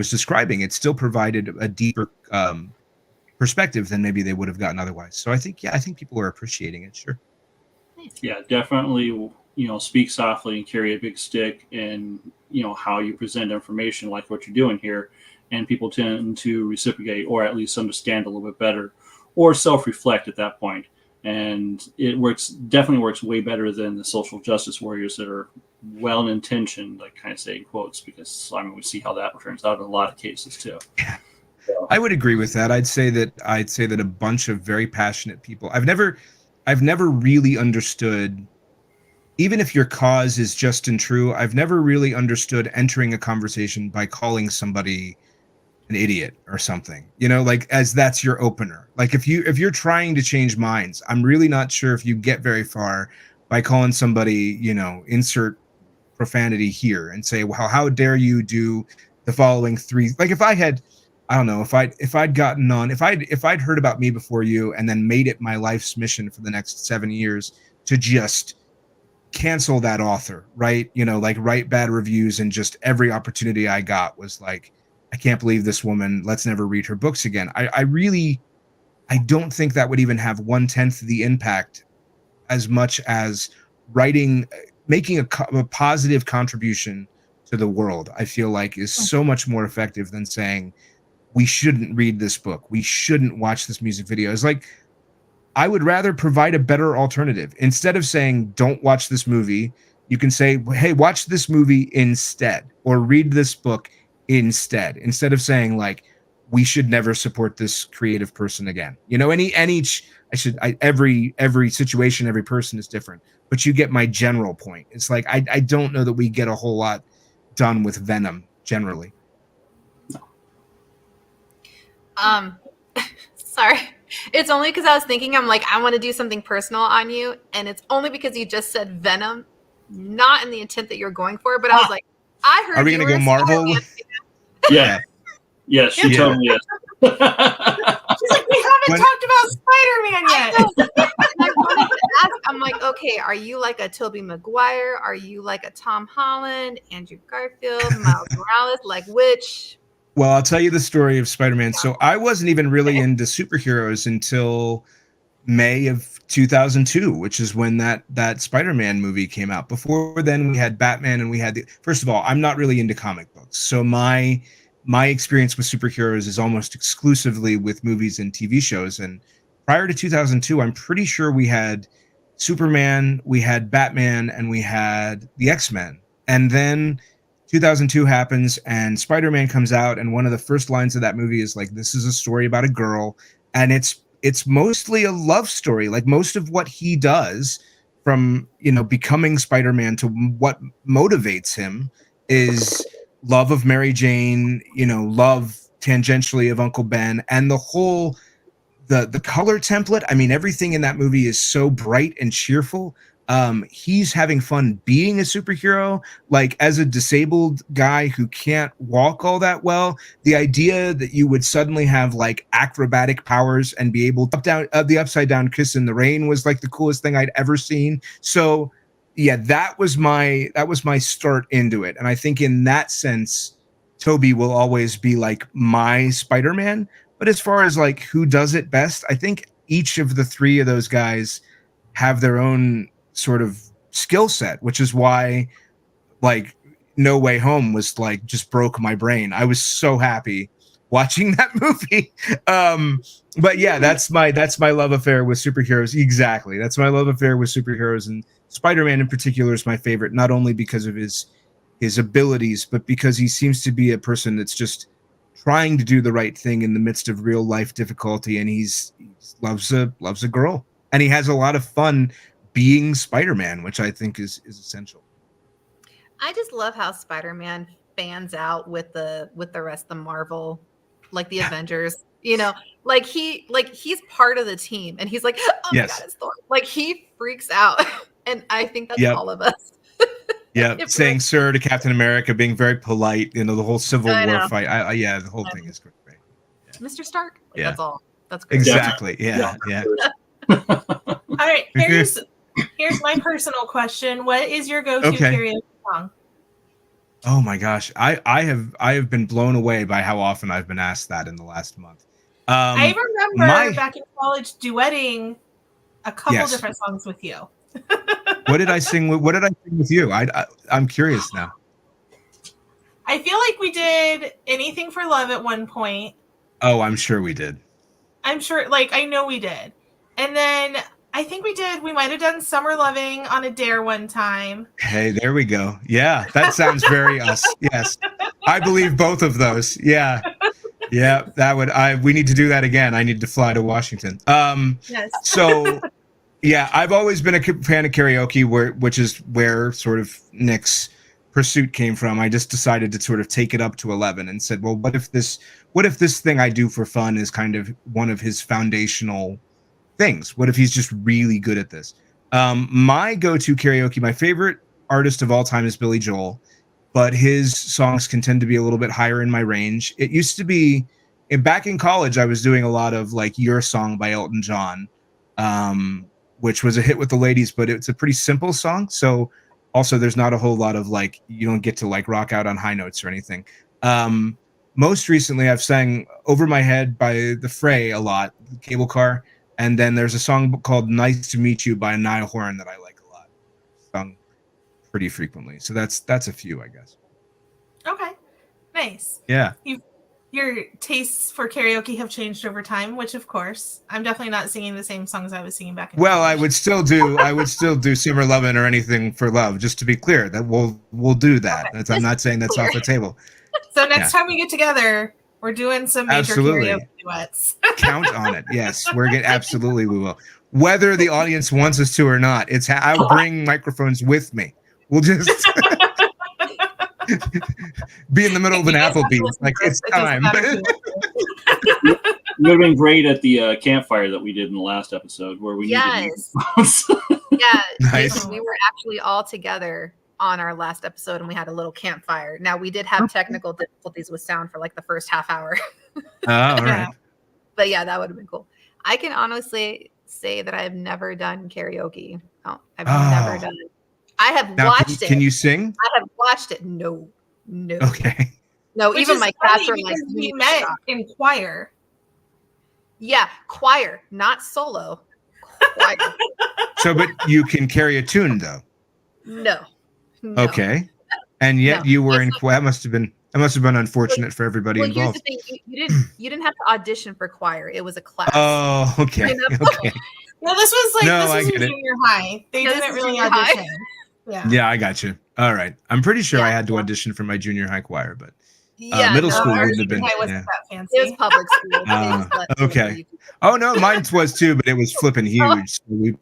describing. It still provided a deeper perspective than maybe they would have gotten otherwise. So I think people are appreciating it. Sure. Yeah, definitely. Speak softly and carry a big stick, and how you present information, like what you're doing here, and people tend to reciprocate or at least understand a little bit better, or self-reflect at that point. And it definitely works way better than the social justice warriors that are well-intentioned, like kind of say in quotes, because we see how that turns out in a lot of cases too. Yeah. So. I would agree with that. I'd say that a bunch of very passionate people. I've never really understood, even if your cause is just and true, I've never really understood entering a conversation by calling somebody an idiot or something, like as that's your opener. Like if you're trying to change minds, I'm really not sure if you get very far by calling somebody, insert profanity here and say, well, how dare you do the following three. Like if I'd heard about Me Before You and then made it my life's mission for the next 7 years to just cancel that author, right? Like write bad reviews, and just every opportunity I got was like, I can't believe this woman, let's never read her books again. I don't think that would even have 1/10 the impact as much as making a positive contribution to the world. I feel like is so much more effective than saying we shouldn't read this book, we shouldn't watch this music video. It's like, I would rather provide a better alternative. Instead of saying don't watch this movie, you can say, hey, watch this movie instead, or read this book instead of saying like we should never support this creative person again. Every situation, every person is different, but you get my general point. It's like I don't know that we get a whole lot done with Venom generally. Sorry, it's only because I was thinking, I'm like, I want to do something personal on you, and it's only because you just said Venom, not in the intent that you're going for, but I was like, I heard. Are we gonna go Marvel? Yeah. Yes, she totally is. She's like, we haven't talked about Spider-Man yet. I wanted to ask, I'm like, okay, are you like a Tobey Maguire? Are you like a Tom Holland, Andrew Garfield, Miles Morales? Like which? Well, I'll tell you the story of Spider-Man. So I wasn't even really into superheroes until May of 2002, which is when that Spider-Man movie came out. Before then, we had Batman, and we had first of all, I'm not really into comic books, so my experience with superheroes is almost exclusively with movies and TV shows. And prior to 2002, I'm pretty sure we had Superman, we had Batman, and we had the X-Men. And then 2002 happens and Spider-Man comes out, and one of the first lines of that movie is like, this is a story about a girl, and it's mostly a love story. Like most of what he does, from becoming Spider-Man to what motivates him, is love of Mary Jane, love tangentially of Uncle Ben, and the whole the color template. I mean, everything in that movie is so bright and cheerful. he's having fun being a superhero. Like, as a disabled guy who can't walk all that well, the idea that you would suddenly have like acrobatic powers and be able to the upside down kiss in the rain was like the coolest thing I'd ever seen. So yeah, that was my start into it. And I think in that sense, Tobey will always be like my Spider-Man. But as far as like who does it best, I think each of the three of those guys have their own sort of skill set, which is why like No Way Home was like just broke my brain. I was so happy watching that movie. But yeah, that's my love affair with superheroes. Exactly. That's my love affair with superheroes, and Spider-Man in particular is my favorite, not only because of his abilities, but because he seems to be a person that's just trying to do the right thing in the midst of real life difficulty, and he loves a girl, and he has a lot of fun being Spider-Man, which I think is essential. I just love how Spider-Man fans out with the rest of the Marvel, like the Avengers. You know, like he's part of the team, and he's like, oh my God, it's Thor. Like, he freaks out, and I think that's all of us. Yeah, saying "sir" to Captain America, being very polite. You know, the whole Civil War fight. The whole thing is great. Yeah. Mr. Stark. Like, that's all. That's great. Exactly. Yeah. All right. Here's my personal question. What is your go-to karaoke song? Oh my gosh, I have been blown away by how often I've been asked that in the last month. I remember back in college duetting a couple different songs with you. What did I sing with you? I'm curious now. I feel like we did Anything for Love at one point. Oh, I'm sure we did. I'm sure, like, I know we did. And then I think we might have done Summer Loving on a Dare one time. Hey, there we go. Yeah, that sounds very us. Yes. I believe both of those. Yeah. Yeah, we need to do that again. I need to fly to Washington. Yes. So yeah, I've always been a fan of karaoke, which is where sort of Nick's pursuit came from. I just decided to sort of take it up to 11 and said, well, what if this thing I do for fun is kind of one of his foundational things? What if he's just really good at this? My go-to karaoke, my favorite artist of all time is Billy Joel, but his songs can tend to be a little bit higher in my range. It used to be, back in college, I was doing a lot of like Your Song by Elton John, which was a hit with the ladies, but it's a pretty simple song. So also there's not a whole lot of like, you don't get to like rock out on high notes or anything. Most recently I've sang Over My Head by The Fray a lot, Cable Car. And then there's a song called Nice to Meet You by Niall Horan that I like a lot. Sung pretty frequently. So that's a few, I guess. Okay. Nice. Yeah. Your tastes for karaoke have changed over time, which of course I'm definitely not singing the same songs I was singing back in college. I would still do Summer Lovin' or Anything for Love, just to be clear. That we'll do that. Okay. I'm not saying that's off the table. So next time we get together, we're doing some major karaoke duets. Count on it. Yes, absolutely we will. Whether the audience wants us to or not, I'll bring microphones with me. We'll just be in the middle of an Applebee's. Like, it's time. You would have been great at the campfire that we did in the last episode, where we nice. We were actually all together on our last episode, and we had a little campfire. Now, we did have technical difficulties with sound for like the first half hour. Oh, all right. But yeah, that would have been cool. I can honestly say that I have never done karaoke. No, I've never done it. I have watched it. Can you sing? I have watched it. No. Okay. No, even my cats are like, we met in choir. Yeah, choir, not solo. Choir. So, but you can carry a tune though. No. Okay. And yet you were in choir. That must have been unfortunate for everybody involved. Here's the thing. You didn't have to audition for choir. It was a class. Oh, okay. Okay. No, this was in junior high. They didn't really audition. Yeah, I got you. All right. I'm pretty sure I had to audition for my junior high choir, but middle school wouldn't have been. Wasn't that fancy. It was public school. Okay. Oh no, mine was too, but it was flipping huge. So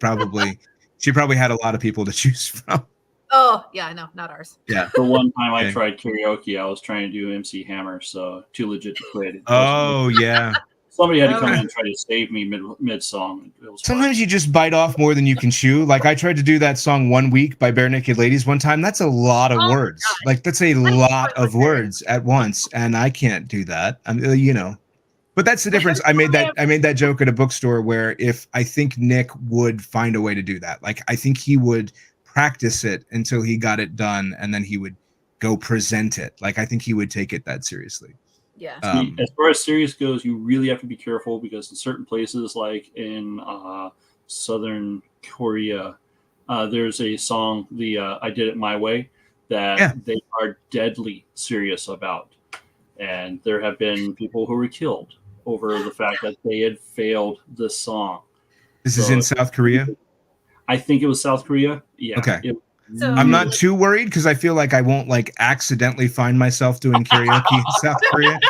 she probably had a lot of people to choose from. Oh yeah, no, not ours. Yeah. The one time I tried karaoke, I was trying to do MC Hammer, so too legit to quit. Oh yeah. Somebody had to come in and try to save me mid song. Sometimes you just bite off more than you can chew. Like I tried to do that song 1 week by Bare Naked Ladies one time. That's a lot of words. Like that's a lot of words at once, and I can't do that. But that's the difference. I made that joke at a bookstore where if I think Nick would find a way to do that. Like I think he would practice it until he got it done, and then he would go present it. Like I think he would take it that seriously. Yeah. As far as serious goes, you really have to be careful because in certain places, like in Southern Korea, there's a song, I Did It My Way, that they are deadly serious about. And there have been people who were killed over the fact that they had failed this song. This is in South Korea? I think it was South Korea. Yeah. Okay. I'm not too worried because I feel like I won't like accidentally find myself doing karaoke in South Korea.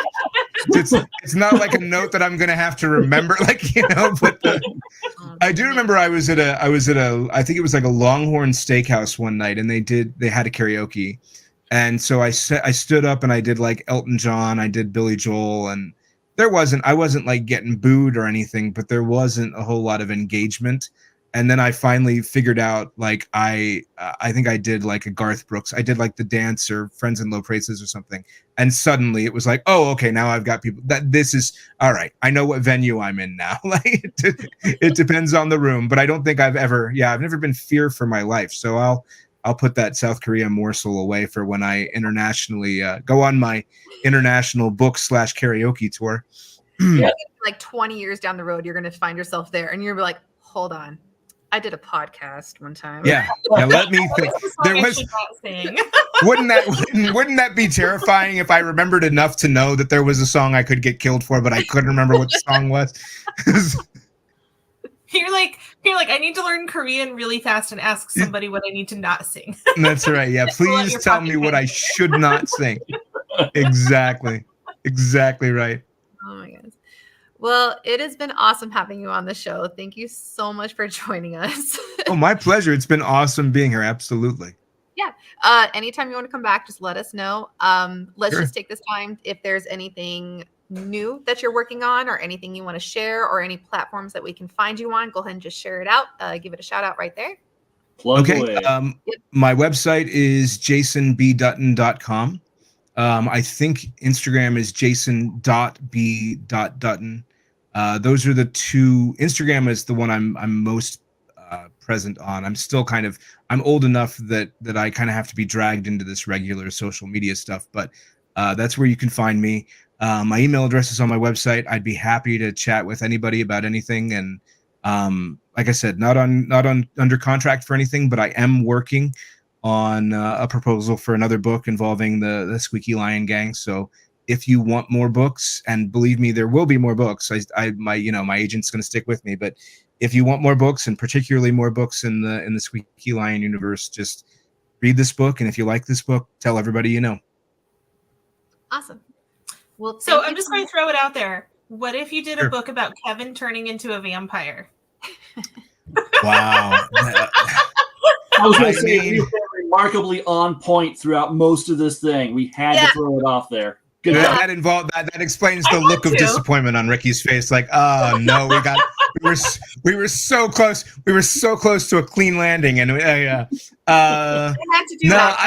It's not like a note that I'm gonna have to remember, like But I do remember I was at a I think it was like a Longhorn Steakhouse one night, and they had a karaoke, and so I stood up and I did like Elton John, I did Billy Joel, and I wasn't like getting booed or anything, but there wasn't a whole lot of engagement. And then I finally figured out, like, I think I did like a Garth Brooks. I did like The Dance or Friends in Low Places or something. And suddenly it was like, oh, okay, now I've got people this is all right. I know what venue I'm in now. Like it depends on the room, but I don't think I've never been fear for my life. So I'll put that South Korea morsel away for when I internationally go on my international book / karaoke tour. Yeah. Like 20 years down the road, you're going to find yourself there and you're like, hold on. I did a podcast one time. Yeah. Now let me think. Wouldn't that be terrifying if I remembered enough to know that there was a song I could get killed for, but I couldn't remember what the song was? You're like, I need to learn Korean really fast and ask somebody what I need to not sing. That's right. Yeah. Please tell me what I should not sing. Exactly. Exactly right. Oh my goodness. Well, it has been awesome having you on the show. Thank you so much for joining us. Oh, my pleasure. It's been awesome being here. Absolutely. Yeah. Anytime you want to come back, just let us know. Let's just take this time. If there's anything new that you're working on or anything you want to share or any platforms that we can find you on, go ahead and just share it out. Give it a shout out right there. Plug away. My website is jasonbdutton.com. I think Instagram is jason.b.dutton. Those are the two. Instagram is the one I'm most present on. I'm still I'm old enough that I kind of have to be dragged into this regular social media stuff, but that's where you can find me. My email address is on my website. I'd be happy to chat with anybody about anything. And like I said, not under contract for anything, but I am working on a proposal for another book involving the Squeaky Lion Gang. So if you want more books, and believe me, there will be more books. My agent's going to stick with me, but if you want more books, and particularly more books in the Squeaky Lion universe, just read this book. And if you like this book, tell everybody you know. Awesome. Well, so I'm just going to throw it out there. What if you did a book about Kevin turning into a vampire? Wow. I was going to say, we've been remarkably on point throughout most of this thing. We had to throw it off there. Good job. That explains the look of disappointment on Rikki's face. Like, oh no, we were so close. We were so close to a clean landing, and I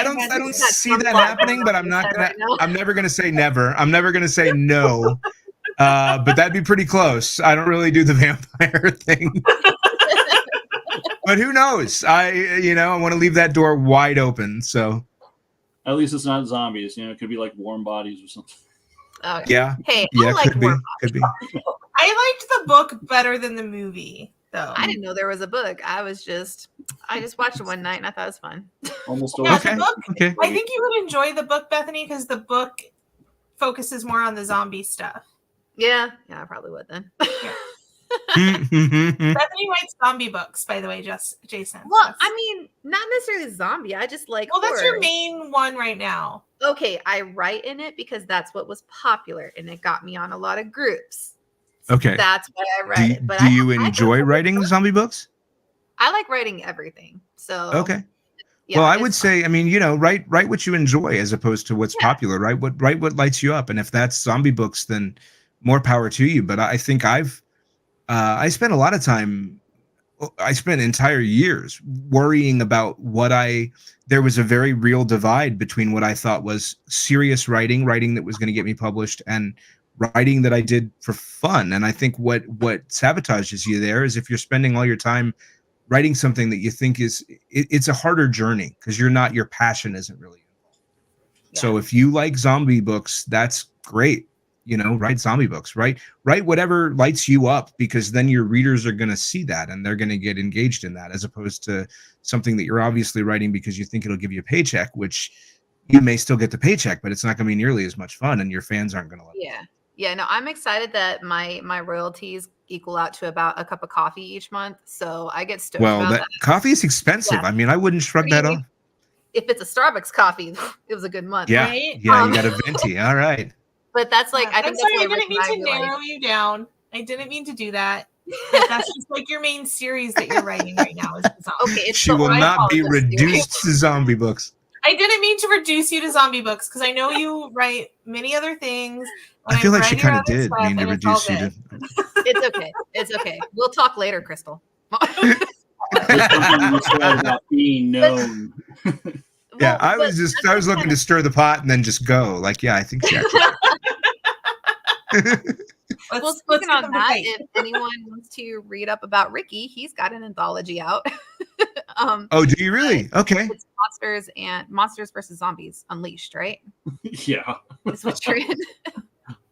don't see that happening. But I'm never gonna say never. I'm never gonna say no. But that'd be pretty close. I don't really do the vampire thing. But who knows? I want to leave that door wide open. So at least it's not zombies. It could be like warm bodies or something. Okay. Yeah. Hey, yeah, could be. I liked the book better than the movie, though. I didn't know there was a book. I just watched it one night and I thought it was fun. Almost yeah, okay. The book, okay. I think you would enjoy the book, Bethany, because the book focuses more on the zombie stuff. Yeah, I probably would then. Yeah. Bethany writes zombie books, by the way, Jason. Well, I mean, not necessarily zombie. I just like Well, that's horror. your main one right now. Okay, I write in it because that's what was popular and it got me on a lot of groups. Okay. That's why I write it. But do you enjoy writing zombie books? I like writing everything. So okay. Yeah, well, I would say, I mean, write what you enjoy as opposed to what's popular. Write what lights you up. And if that's zombie books, then more power to you. But I think I spent a lot of time. I spent entire years worrying about there was a very real divide between what I thought was serious writing that was going to get me published, and writing that I did for fun. And I think what sabotages you there is if you're spending all your time writing something that you think it's a harder journey because your passion isn't really involved. Yeah. So if you like zombie books, that's great. Write zombie books, write whatever lights you up, because then your readers are going to see that and they're going to get engaged in that, as opposed to something that you're obviously writing because you think it'll give you a paycheck, which you may still get the paycheck, but it's not going to be nearly as much fun and your fans aren't going to love it. Yeah, no, I'm excited that my royalties equal out to about a cup of coffee each month. So I get stoked about that. Coffee is expensive. Yeah. I mean, I wouldn't shrug that off. If it's a Starbucks coffee, it was a good month. Yeah, right? Yeah, you got a venti. All right. But that's like, I think I'm sorry, I didn't mean to narrow you down. I didn't mean to do that. But that's just like your main series that you're writing right now. Okay, she will not be reduced to zombie books. I didn't mean to reduce you to zombie books because I know you write many other things. I feel like she kind of did mean to reduce you to. It's okay. It's okay. We'll talk later, Krystal. About being known. Yeah, I was looking to stir the pot and then just go. Like, yeah, I think she actually. Well, speaking of that, if anyone wants to read up about Rikki, he's got an anthology out. Oh, do you really? Okay. It's Monsters versus Zombies Unleashed, right? Yeah. That's what you're in.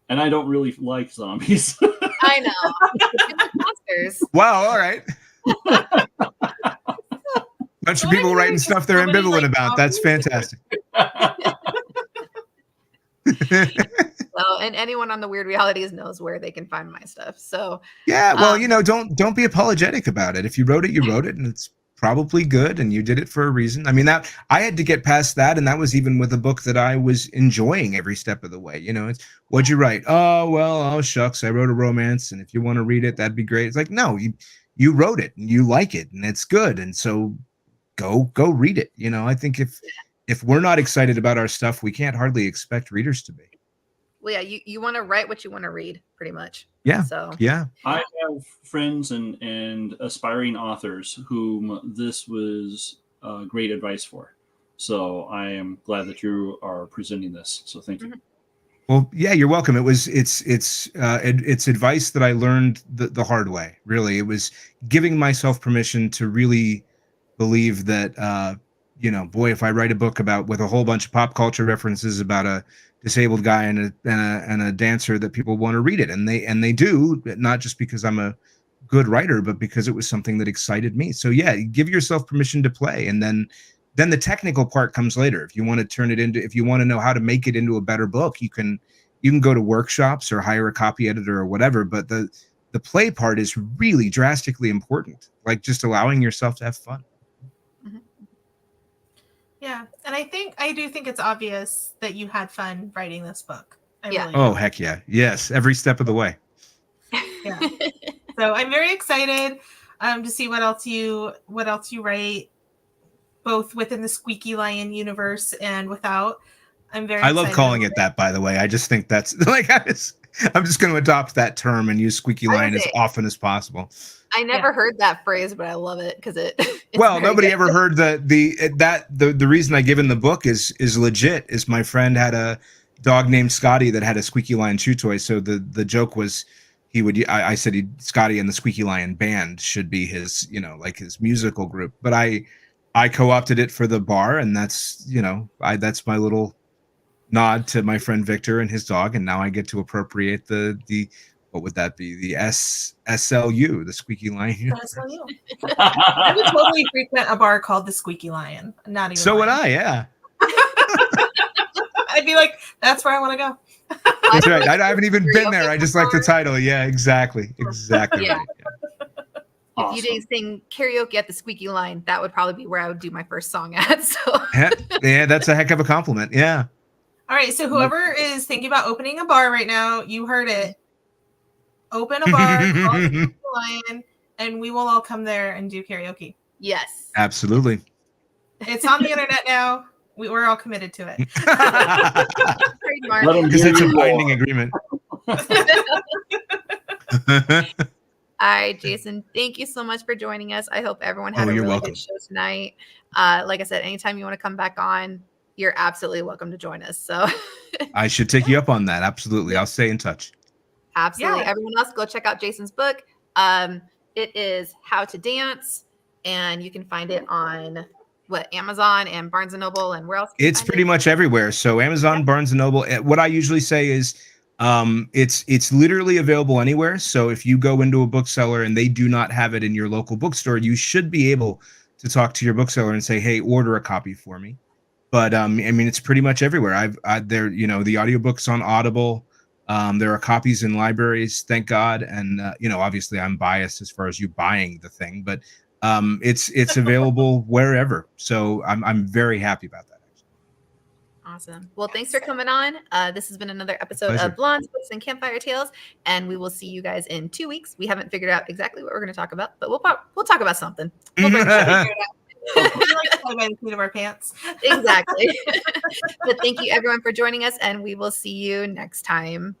And I don't really like zombies. I know. It's monsters. Wow, all right. Bunch of people writing stuff they're ambivalent about. That's fantastic. Well, and anyone on the Weird Realities knows where they can find my stuff. So yeah, well, don't be apologetic about it. If you wrote it, and it's probably good, and you did it for a reason. I mean, that I had to get past that, and that was even with a book that I was enjoying every step of the way. It's what'd you write? Oh shucks, I wrote a romance, and if you want to read it, that'd be great. It's like, no, you wrote it and you like it and it's good, and so go read it. I think if we're not excited about our stuff, we can't hardly expect readers to be. Well, yeah, you want to write what you want to read, pretty much. Yeah. So yeah, I have friends and aspiring authors whom this was great advice for. So I am glad that you are presenting this. So thank you. Mm-hmm. Well, yeah, you're welcome. It's advice that I learned the hard way. Really, it was giving myself permission to really believe that, boy, if I write a book with a whole bunch of pop culture references about a disabled guy and a dancer, that people want to read it, and they do, not just because I'm a good writer, but because it was something that excited me. So yeah, give yourself permission to play, and then the technical part comes later. If you want to if you want to know how to make it into a better book, you can go to workshops or hire a copy editor or whatever. But the play part is really drastically important. Like just allowing yourself to have fun. Yeah, and I do think it's obvious that you had fun writing this book. Really do. Heck yeah. Yes, every step of the way. Yeah. So I'm very excited to see what else you write, both within the Squeaky Lion universe and without. I love calling it that, by the way. I just think that's like I'm just going to adopt that term and use Squeaky Lion as often as possible. I never heard that phrase, but I love it because nobody ever heard the reason I give in the book is legit. Is my friend had a dog named Scotty that had a Squeaky Lion chew toy. So the joke was I said Scotty and the Squeaky Lion band should be his, like his musical group. But I co-opted it for the bar, and that's that's my little nod to my friend Victor and his dog, and now I get to appropriate the what would that be? The SLU, the Squeaky Lion. SLU. I would totally frequent a bar called the Squeaky Lion. Not even. So would I, yeah. I'd be like, that's where I want to go. That's right. I haven't even been there. I just like the title. Yeah, exactly. Yeah. Right. Yeah. If you didn't sing karaoke at the Squeaky Lion, that would probably be where I would do my first song at. So yeah, that's a heck of a compliment. Yeah. All right. So whoever is thinking about opening a bar right now, you heard it. Open a bar, call it the Lion, and we will all come there and do karaoke. Yes. Absolutely. It's on the internet now. We're all committed to it. Because it's a binding agreement. All right, Jason, thank you so much for joining us. I hope everyone had a you're really welcome. good show tonight. Like I said, anytime you want to come back on, you're absolutely welcome to join us. So I should take you up on that. Absolutely. I'll stay in touch. absolutely. Yeah. Everyone else, go check out Jason's book. It is How to Dance, and you can find it on Amazon and Barnes and Noble, and where else? It's pretty much everywhere. So Amazon, Barnes and Noble. What I usually say is, it's literally available anywhere. So if you go into a bookseller and they do not have it in your local bookstore, you should be able to talk to your bookseller and say, "Hey, order a copy for me." But I mean, it's pretty much everywhere. The audiobooks on Audible. There are copies in libraries, thank God. And obviously, I'm biased as far as you buying the thing, but it's available wherever. So I'm very happy about that. Awesome. Well, thanks for coming on. This has been another episode Pleasure. of Blondes, Books, and Campfire Tales, and we will see you guys in 2 weeks. We haven't figured out exactly what we're going to talk about, but we'll talk about something. We'll figure it out. We like to play by the seat of our pants. Exactly. But thank you everyone for joining us, and we will see you next time.